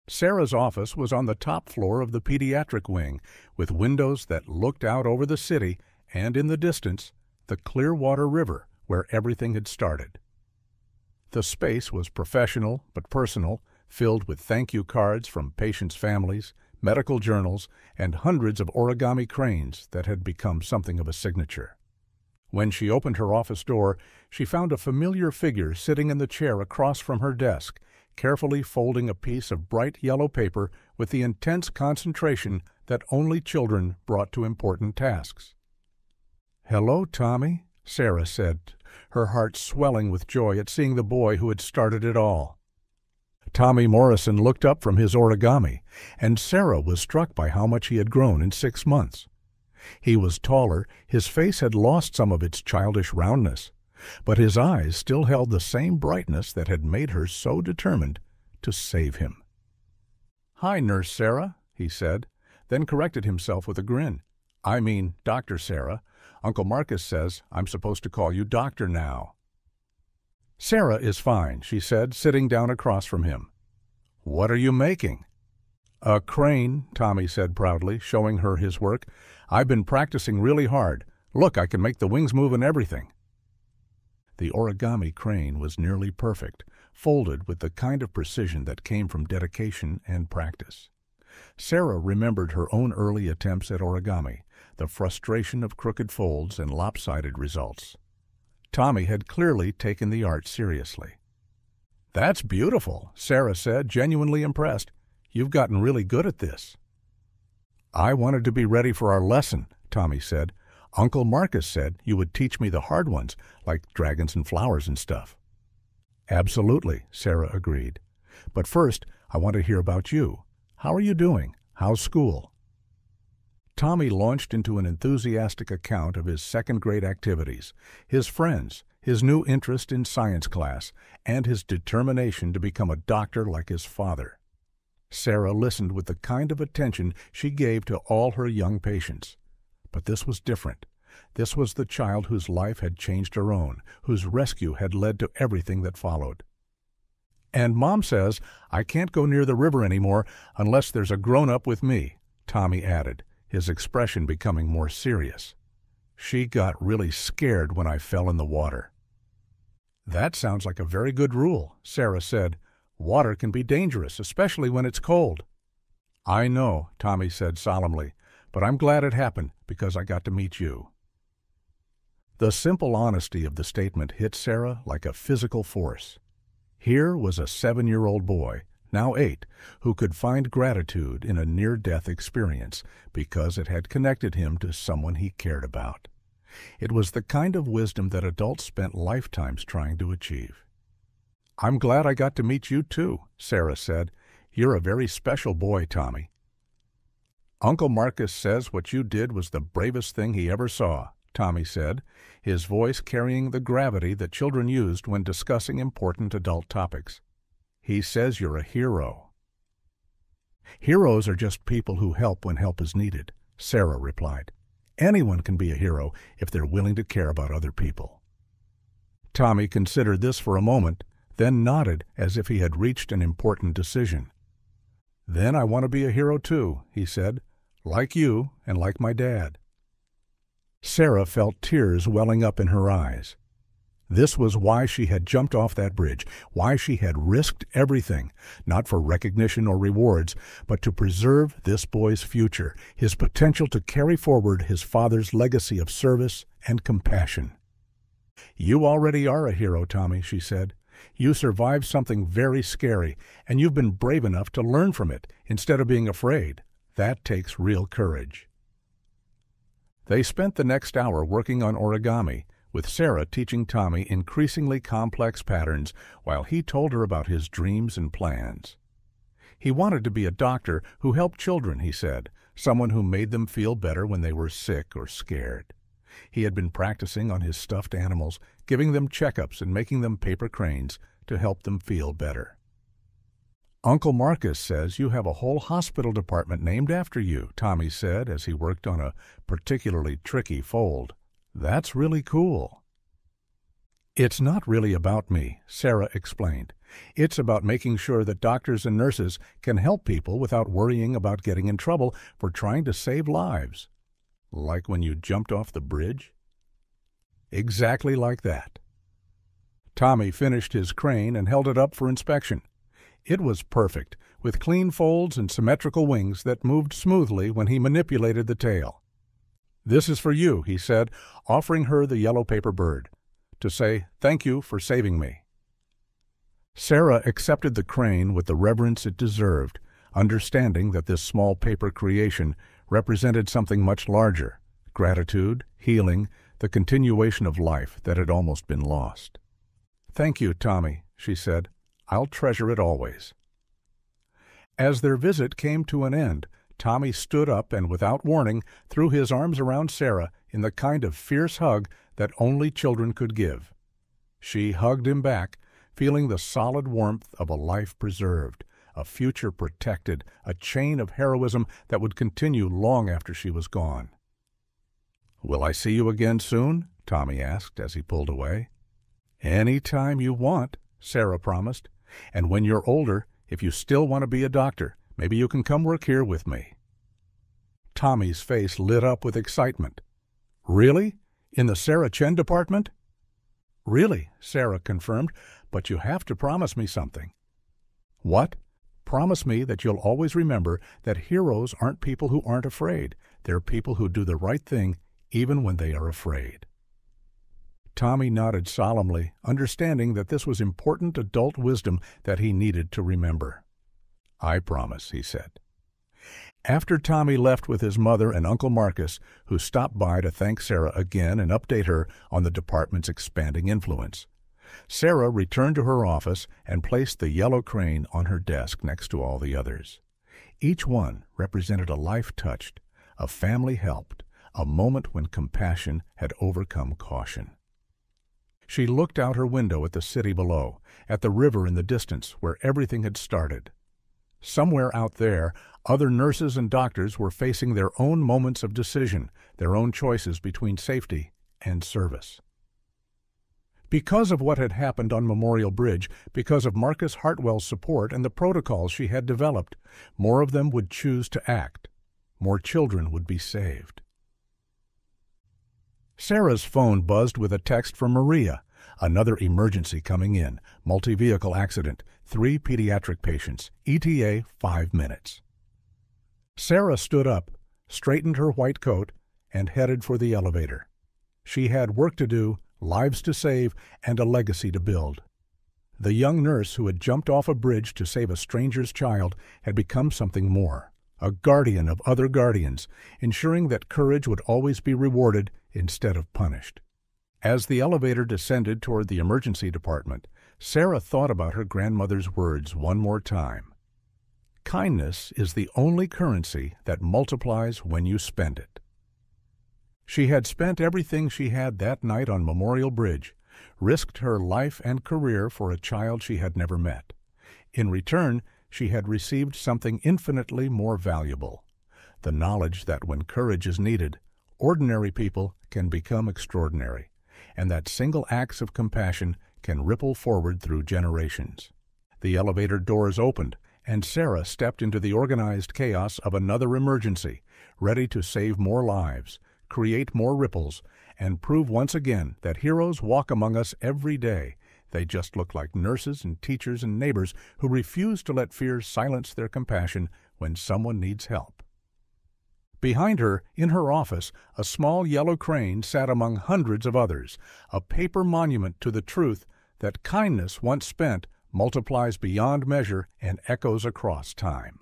Sarah's office was on the top floor of the pediatric wing, with windows that looked out over the city and, in the distance, the Clearwater River, where everything had started. The space was professional but personal, filled with thank-you cards from patients' families, medical journals, and hundreds of origami cranes that had become something of a signature. When she opened her office door, she found a familiar figure sitting in the chair across from her desk, carefully folding a piece of bright yellow paper with the intense concentration that only children brought to important tasks. "Hello, Tommy," Sarah said, her heart swelling with joy at seeing the boy who had started it all. Tommy Morrison looked up from his origami, and Sarah was struck by how much he had grown in 6 months. He was taller, his face had lost some of its childish roundness, but his eyes still held the same brightness that had made her so determined to save him. "Hi, Nurse Sarah," he said, then corrected himself with a grin. "I mean, Dr. Sarah. Uncle Marcus says I'm supposed to call you doctor now." "Sarah is fine," she said, sitting down across from him. "What are you making?" "A crane," Tommy said proudly, showing her his work. "I've been practicing really hard. Look, I can make the wings move and everything." The origami crane was nearly perfect, folded with the kind of precision that came from dedication and practice. Sarah remembered her own early attempts at origami, the frustration of crooked folds and lopsided results. Tommy had clearly taken the art seriously. "That's beautiful," Sarah said, genuinely impressed. "You've gotten really good at this." "I wanted to be ready for our lesson," Tommy said. "Uncle Marcus said you would teach me the hard ones, like dragons and flowers and stuff." "Absolutely," Sarah agreed. "But first, I want to hear about you. How are you doing? How's school?" Tommy launched into an enthusiastic account of his second-grade activities, his friends, his new interest in science class, and his determination to become a doctor like his father. Sarah listened with the kind of attention she gave to all her young patients. But this was different. This was the child whose life had changed her own, whose rescue had led to everything that followed. "And Mom says I can't go near the river anymore unless there's a grown-up with me," Tommy added, his expression becoming more serious. "She got really scared when I fell in the water." "That sounds like a very good rule," Sarah said. "Water can be dangerous, especially when it's cold." "I know," Tommy said solemnly, "but I'm glad it happened because I got to meet you." The simple honesty of the statement hit Sarah like a physical force. Here was a 7-year-old boy, now 8, who could find gratitude in a near-death experience because it had connected him to someone he cared about. It was the kind of wisdom that adults spent lifetimes trying to achieve. "I'm glad I got to meet you too," Sarah said. "You're a very special boy, Tommy." "Uncle Marcus says what you did was the bravest thing he ever saw," Tommy said, his voice carrying the gravity that children used when discussing important adult topics. "He says you're a hero." "Heroes are just people who help when help is needed," Sarah replied. "Anyone can be a hero if they're willing to care about other people." Tommy considered this for a moment, then nodded as if he had reached an important decision. "Then I want to be a hero too," he said, "like you and like my dad." Sarah felt tears welling up in her eyes. This was why she had jumped off that bridge, why she had risked everything, not for recognition or rewards, but to preserve this boy's future, his potential to carry forward his father's legacy of service and compassion. "You already are a hero, Tommy," she said. "You survived something very scary, and you've been brave enough to learn from it instead of being afraid. That takes real courage." They spent the next hour working on origami, with Sarah teaching Tommy increasingly complex patterns while he told her about his dreams and plans. He wanted to be a doctor who helped children, he said, someone who made them feel better when they were sick or scared. He had been practicing on his stuffed animals, giving them checkups and making them paper cranes to help them feel better. "Uncle Marcus says you have a whole hospital department named after you," Tommy said as he worked on a particularly tricky fold. "That's really cool." "It's not really about me," Sarah explained. "It's about making sure that doctors and nurses can help people without worrying about getting in trouble for trying to save lives." "Like when you jumped off the bridge?" "Exactly like that." Tommy finished his crane and held it up for inspection. It was perfect, with clean folds and symmetrical wings that moved smoothly when he manipulated the tail. "This is for you," he said, offering her the yellow paper bird, "to say thank you for saving me." Sarah accepted the crane with the reverence it deserved, understanding that this small paper creation represented something much larger: gratitude, healing, the continuation of life that had almost been lost. "Thank you, Tommy," she said. "I'll treasure it always." As their visit came to an end, Tommy stood up and, without warning, threw his arms around Sarah in the kind of fierce hug that only children could give. She hugged him back, feeling the solid warmth of a life preserved, a future protected, a chain of heroism that would continue long after she was gone. "Will I see you again soon?" Tommy asked as he pulled away. "Any time you want," Sarah promised. "And when you're older, if you still want to be a doctor, maybe you can come work here with me." Tommy's face lit up with excitement. "Really? In the Sarah Chen department?" "Really," Sarah confirmed, "but you have to promise me something." "What?" "Promise me that you'll always remember that heroes aren't people who aren't afraid. They're people who do the right thing even when they are afraid." Tommy nodded solemnly, understanding that this was important adult wisdom that he needed to remember. "I promise," he said. After Tommy left with his mother and Uncle Marcus, who stopped by to thank Sarah again and update her on the department's expanding influence, Sarah returned to her office and placed the yellow crane on her desk next to all the others. Each one represented a life touched, a family helped, a moment when compassion had overcome caution. She looked out her window at the city below, at the river in the distance where everything had started. Somewhere out there, other nurses and doctors were facing their own moments of decision, their own choices between safety and service. Because of what had happened on Memorial Bridge, because of Marcus Hartwell's support and the protocols she had developed, more of them would choose to act. More children would be saved. Sarah's phone buzzed with a text from Maria. Another emergency coming in. Multi-vehicle accident. 3 pediatric patients. ETA 5 minutes. Sarah stood up, straightened her white coat, and headed for the elevator. She had work to do, lives to save, and a legacy to build. The young nurse who had jumped off a bridge to save a stranger's child had become something more. A guardian of other guardians, ensuring that courage would always be rewarded instead of punished. As the elevator descended toward the emergency department, Sarah thought about her grandmother's words one more time. Kindness is the only currency that multiplies when you spend it. She had spent everything she had that night on Memorial Bridge, risked her life and career for a child she had never met. In return, she had received something infinitely more valuable: the knowledge that when courage is needed, ordinary people can become extraordinary, and that single acts of compassion can ripple forward through generations. The elevator doors opened, and Sarah stepped into the organized chaos of another emergency, ready to save more lives, create more ripples, and prove once again that heroes walk among us every day. They just look like nurses and teachers and neighbors who refuse to let fear silence their compassion when someone needs help. Behind her, in her office, a small yellow crane sat among hundreds of others, a paper monument to the truth that kindness once spent multiplies beyond measure and echoes across time.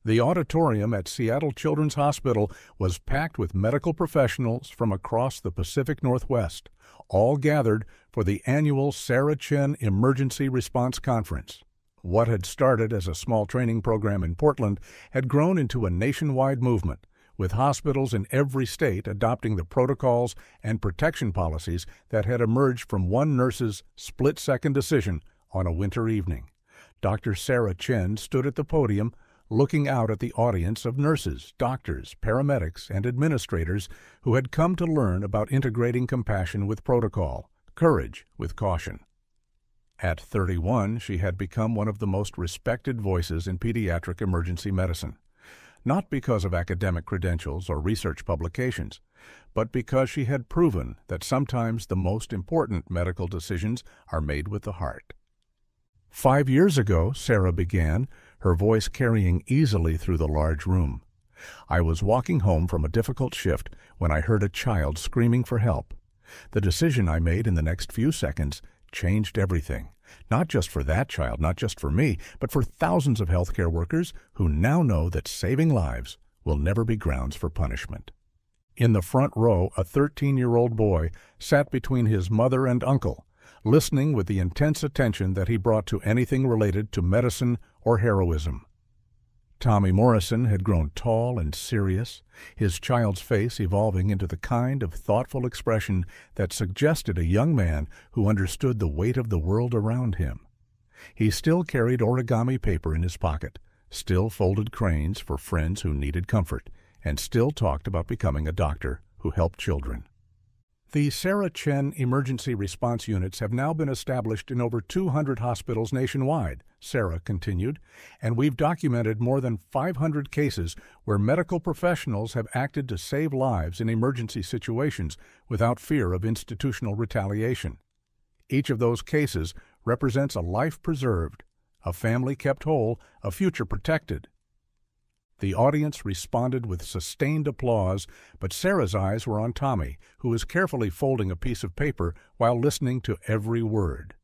The auditorium at Seattle Children's Hospital was packed with medical professionals from across the Pacific Northwest, all gathered for the annual Sarah Chen Emergency Response Conference. What had started as a small training program in Portland had grown into a nationwide movement, with hospitals in every state adopting the protocols and protection policies that had emerged from one nurse's split-second decision on a winter evening. Dr. Sarah Chen stood at the podium, looking out at the audience of nurses, doctors, paramedics, and administrators who had come to learn about integrating compassion with protocol, courage with caution. At 31, she had become one of the most respected voices in pediatric emergency medicine, not because of academic credentials or research publications, but because she had proven that sometimes the most important medical decisions are made with the heart. 5 years ago, Sarah began, her voice carrying easily through the large room. I was walking home from a difficult shift when I heard a child screaming for help. The decision I made in the next few seconds changed everything, not just for that child, not just for me, but for thousands of healthcare workers who now know that saving lives will never be grounds for punishment. In the front row, a 13-year-old boy sat between his mother and uncle, listening with the intense attention that he brought to anything related to medicine or heroism. Tommy Morrison had grown tall and serious, his child's face evolving into the kind of thoughtful expression that suggested a young man who understood the weight of the world around him. He still carried origami paper in his pocket, still folded cranes for friends who needed comfort, and still talked about becoming a doctor who helped children. The Sarah Chen Emergency Response Units have now been established in over 200 hospitals nationwide, Sarah continued, and we've documented more than 500 cases where medical professionals have acted to save lives in emergency situations without fear of institutional retaliation. Each of those cases represents a life preserved, a family kept whole, a future protected. The audience responded with sustained applause, but Sarah's eyes were on Tommy, who was carefully folding a piece of paper while listening to every word.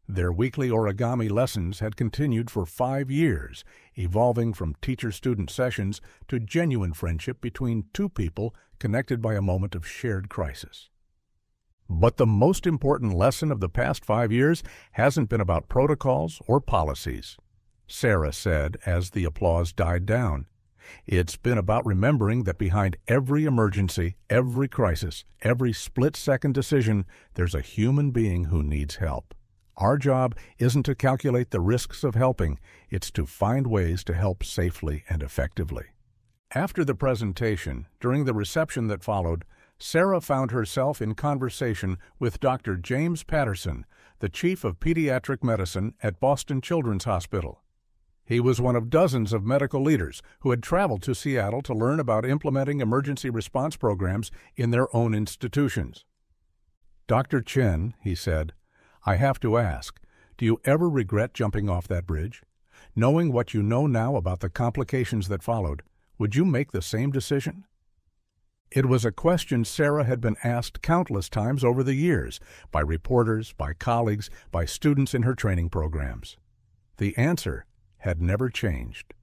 Their weekly origami lessons had continued for 5 years, evolving from teacher-student sessions to genuine friendship between two people connected by a moment of shared crisis. But the most important lesson of the past 5 years hasn't been about protocols or policies, Sarah said as the applause died down. It's been about remembering that behind every emergency, every crisis, every split-second decision, there's a human being who needs help. Our job isn't to calculate the risks of helping, it's to find ways to help safely and effectively. After the presentation, during the reception that followed, Sarah found herself in conversation with Dr. James Patterson, the Chief of Pediatric Medicine at Boston Children's Hospital. He was one of dozens of medical leaders who had traveled to Seattle to learn about implementing emergency response programs in their own institutions. "Dr. Chen," he said, "I have to ask, do you ever regret jumping off that bridge? Knowing what you know now about the complications that followed, would you make the same decision?" It was a question Sarah had been asked countless times over the years, by reporters, by colleagues, by students in her training programs. The answer had never changed.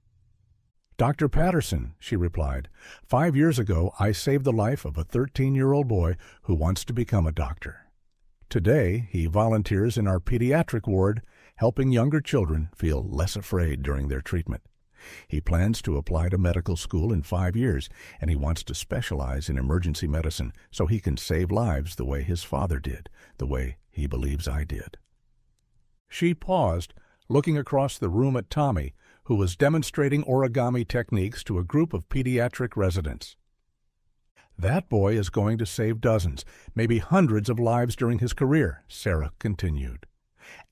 "Dr. Patterson," she replied, 5 years ago I saved the life of a 13-year-old boy who wants to become a doctor. Today he volunteers in our pediatric ward, helping younger children feel less afraid during their treatment. He plans to apply to medical school in 5 years, and he wants to specialize in emergency medicine so he can save lives the way his father did, the way he believes I did. She paused, looking across the room at Tommy, who was demonstrating origami techniques to a group of pediatric residents. "That boy is going to save dozens, maybe hundreds of lives during his career," Sarah continued.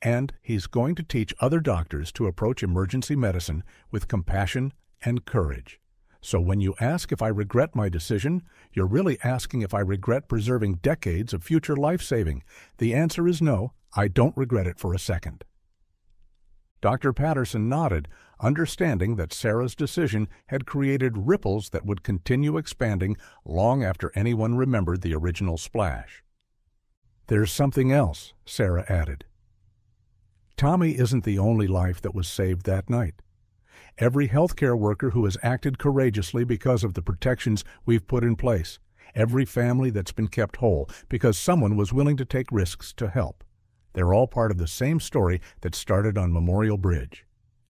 "And he's going to teach other doctors to approach emergency medicine with compassion and courage. So when you ask if I regret my decision, you're really asking if I regret preserving decades of future life-saving. The answer is no, I don't regret it for a second." Dr. Patterson nodded, understanding that Sarah's decision had created ripples that would continue expanding long after anyone remembered the original splash. "There's something else," Sarah added. Tommy isn't the only life that was saved that night. Every healthcare worker who has acted courageously because of the protections we've put in place, every family that's been kept whole because someone was willing to take risks to help. They're all part of the same story that started on Memorial Bridge.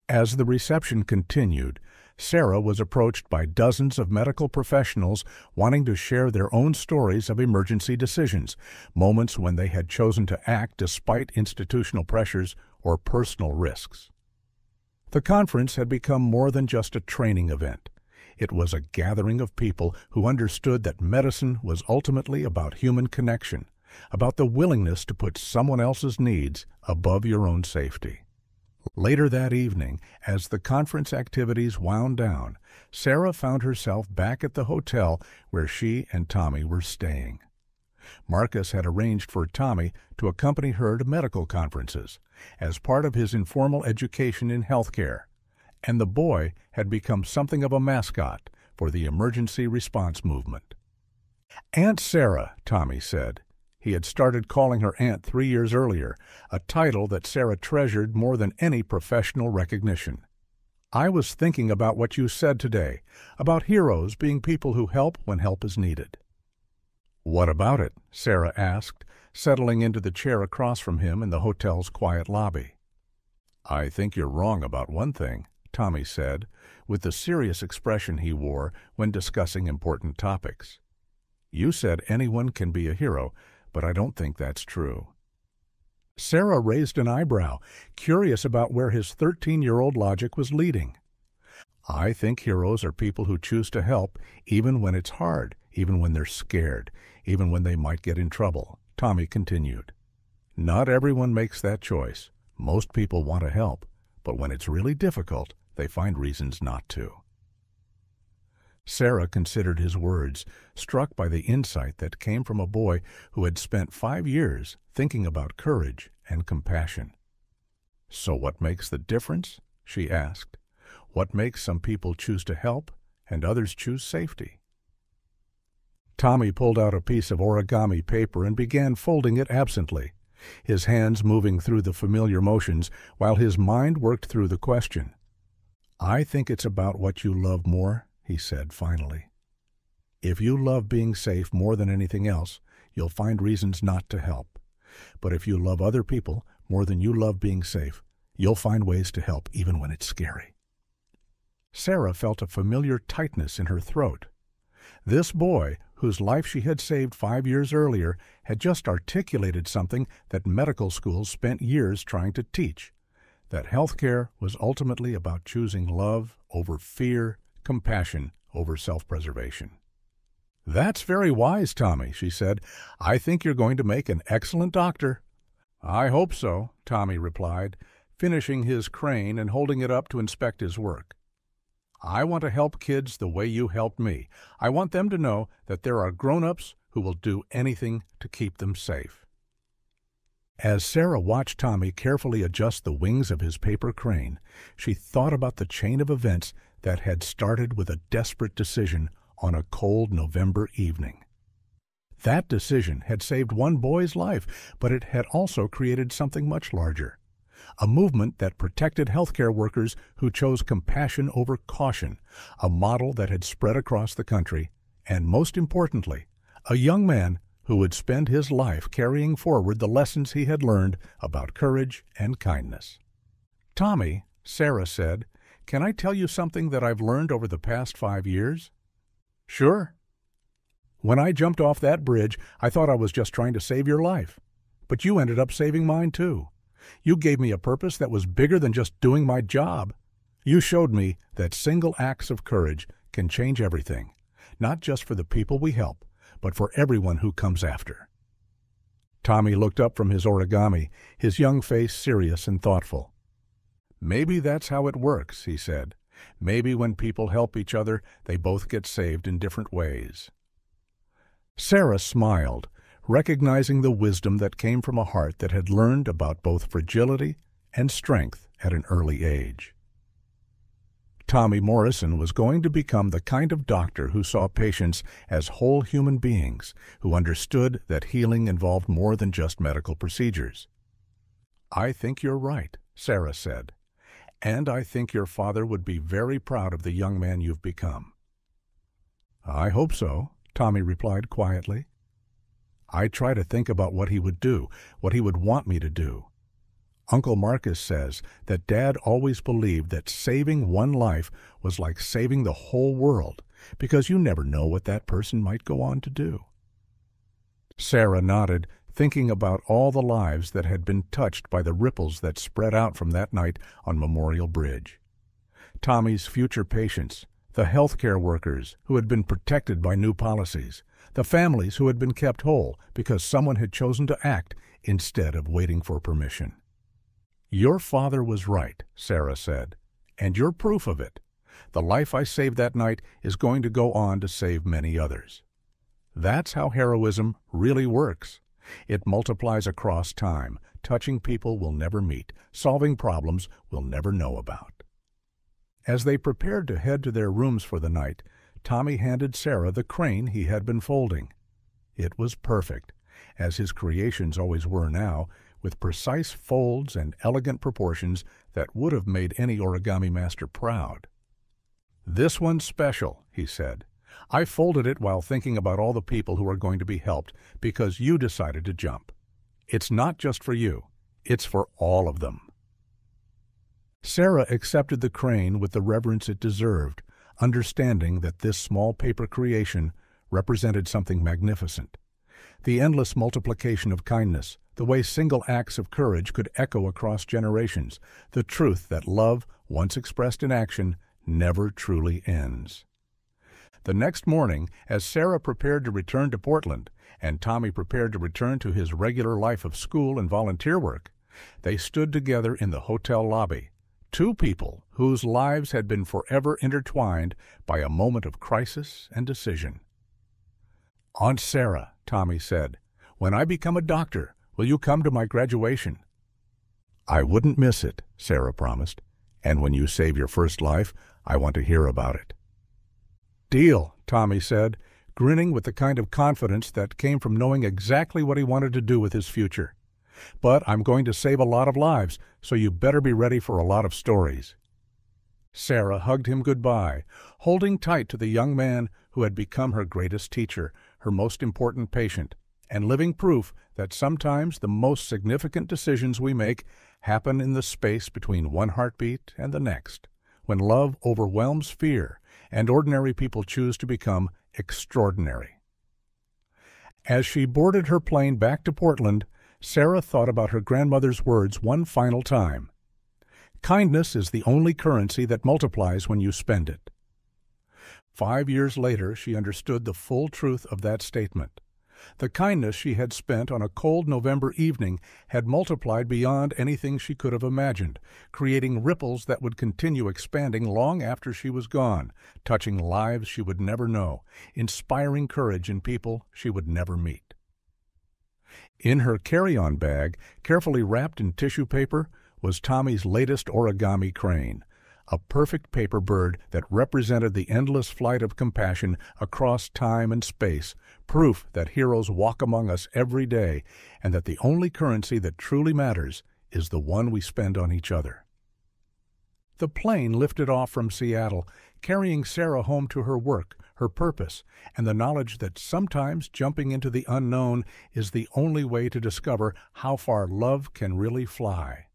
As the reception continued, Sarah was approached by dozens of medical professionals wanting to share their own stories of emergency decisions, moments when they had chosen to act despite institutional pressures or personal risks. The conference had become more than just a training event. It was a gathering of people who understood that medicine was ultimately about human connection, about the willingness to put someone else's needs above your own safety. Later that evening, as the conference activities wound down, Sarah found herself back at the hotel where she and Tommy were staying. Marcus had arranged for Tommy to accompany her to medical conferences as part of his informal education in healthcare, and the boy had become something of a mascot for the emergency response movement. "Aunt Sarah," Tommy said. He had started calling her aunt 3 years earlier, a title that Sarah treasured more than any professional recognition. "I was thinking about what you said today, about heroes being people who help when help is needed." "What about it?" Sarah asked, settling into the chair across from him in the hotel's quiet lobby. "I think you're wrong about one thing," Tommy said, with the serious expression he wore when discussing important topics. "You said anyone can be a hero, but I don't think that's true." Sarah raised an eyebrow, curious about where his 13-year-old logic was leading. "I think heroes are people who choose to help even when it's hard, even when they're scared, even when they might get in trouble," Tommy continued. "Not everyone makes that choice. Most people want to help, but when it's really difficult, they find reasons not to." Sarah considered his words, struck by the insight that came from a boy who had spent 5 years thinking about courage and compassion. "So what makes the difference?" she asked. "What makes some people choose to help and others choose safety?" Tommy pulled out a piece of origami paper and began folding it absently, his hands moving through the familiar motions while his mind worked through the question. "I think it's about what you love more," he said finally. "If you love being safe more than anything else, you'll find reasons not to help. But if you love other people more than you love being safe, you'll find ways to help even when it's scary." Sarah felt a familiar tightness in her throat. This boy, whose life she had saved 5 years earlier, had just articulated something that medical schools spent years trying to teach, that healthcare was ultimately about choosing love over fear, compassion over self-preservation. "That's very wise, Tommy," she said. "I think you're going to make an excellent doctor." "I hope so," Tommy replied, finishing his crane and holding it up to inspect his work. "I want to help kids the way you helped me. I want them to know that there are grown-ups who will do anything to keep them safe." As Sarah watched Tommy carefully adjust the wings of his paper crane, she thought about the chain of events that had started with a desperate decision on a cold November evening. That decision had saved one boy's life, but it had also created something much larger. A movement that protected healthcare workers who chose compassion over caution, a model that had spread across the country, and most importantly, a young man who would spend his life carrying forward the lessons he had learned about courage and kindness. "Tommy," Sarah said, "can I tell you something that I've learned over the past 5 years?" "Sure." "When I jumped off that bridge, I thought I was just trying to save your life. But you ended up saving mine too. You gave me a purpose that was bigger than just doing my job. You showed me that single acts of courage can change everything, not just for the people we help, but for everyone who comes after." Tommy looked up from his origami, his young face serious and thoughtful. "Maybe that's how it works," he said. "Maybe when people help each other, they both get saved in different ways." Sarah smiled, recognizing the wisdom that came from a heart that had learned about both fragility and strength at an early age. Tommy Morrison was going to become the kind of doctor who saw patients as whole human beings, who understood that healing involved more than just medical procedures. "I think you're right," Sarah said, "and I think your father would be very proud of the young man you've become." "I hope so," Tommy replied quietly. "I try to think about what he would do, what he would want me to do. Uncle Marcus says that Dad always believed that saving one life was like saving the whole world, because you never know what that person might go on to do." Sarah nodded, thinking about all the lives that had been touched by the ripples that spread out from that night on Memorial Bridge. Tommy's future patients, the healthcare workers who had been protected by new policies, the families who had been kept whole because someone had chosen to act instead of waiting for permission. "Your father was right," Sarah said, "and you're proof of it. The life I saved that night is going to go on to save many others." That's how heroism really works. It multiplies across time, touching people we'll never meet, solving problems we'll never know about. As they prepared to head to their rooms for the night, Tommy handed Sarah the crane he had been folding. It was perfect, as his creations always were now, with precise folds and elegant proportions that would have made any origami master proud. "This one's special," he said. "I folded it while thinking about all the people who are going to be helped because you decided to jump. It's not just for you. It's for all of them." Sarah accepted the crane with the reverence it deserved, understanding that this small paper creation represented something magnificent. The endless multiplication of kindness, the way single acts of courage could echo across generations, the truth that love, once expressed in action, never truly ends. The next morning, as Sarah prepared to return to Portland, and Tommy prepared to return to his regular life of school and volunteer work, they stood together in the hotel lobby, two people whose lives had been forever intertwined by a moment of crisis and decision. "Aunt Sarah," Tommy said, "when I become a doctor, will you come to my graduation?" "I wouldn't miss it," Sarah promised. "And when you save your first life, I want to hear about it." "Deal," Tommy said, grinning with the kind of confidence that came from knowing exactly what he wanted to do with his future. "But I'm going to save a lot of lives, so you better be ready for a lot of stories." Sarah hugged him goodbye, holding tight to the young man who had become her greatest teacher, her most important patient, and living proof that sometimes the most significant decisions we make happen in the space between one heartbeat and the next, when love overwhelms fear and ordinary people choose to become extraordinary. As she boarded her plane back to Portland, Sarah thought about her grandmother's words one final time. "Kindness is the only currency that multiplies when you spend it." 5 years later, she understood the full truth of that statement. The kindness she had spent on a cold November evening had multiplied beyond anything she could have imagined, creating ripples that would continue expanding long after she was gone, touching lives she would never know, inspiring courage in people she would never meet. In her carry-on bag, carefully wrapped in tissue paper, was Tommy's latest origami crane, a perfect paper bird that represented the endless flight of compassion across time and space, proof that heroes walk among us every day and that the only currency that truly matters is the one we spend on each other. The plane lifted off from Seattle, carrying Sarah home to her work, her purpose, and the knowledge that sometimes jumping into the unknown is the only way to discover how far love can really fly.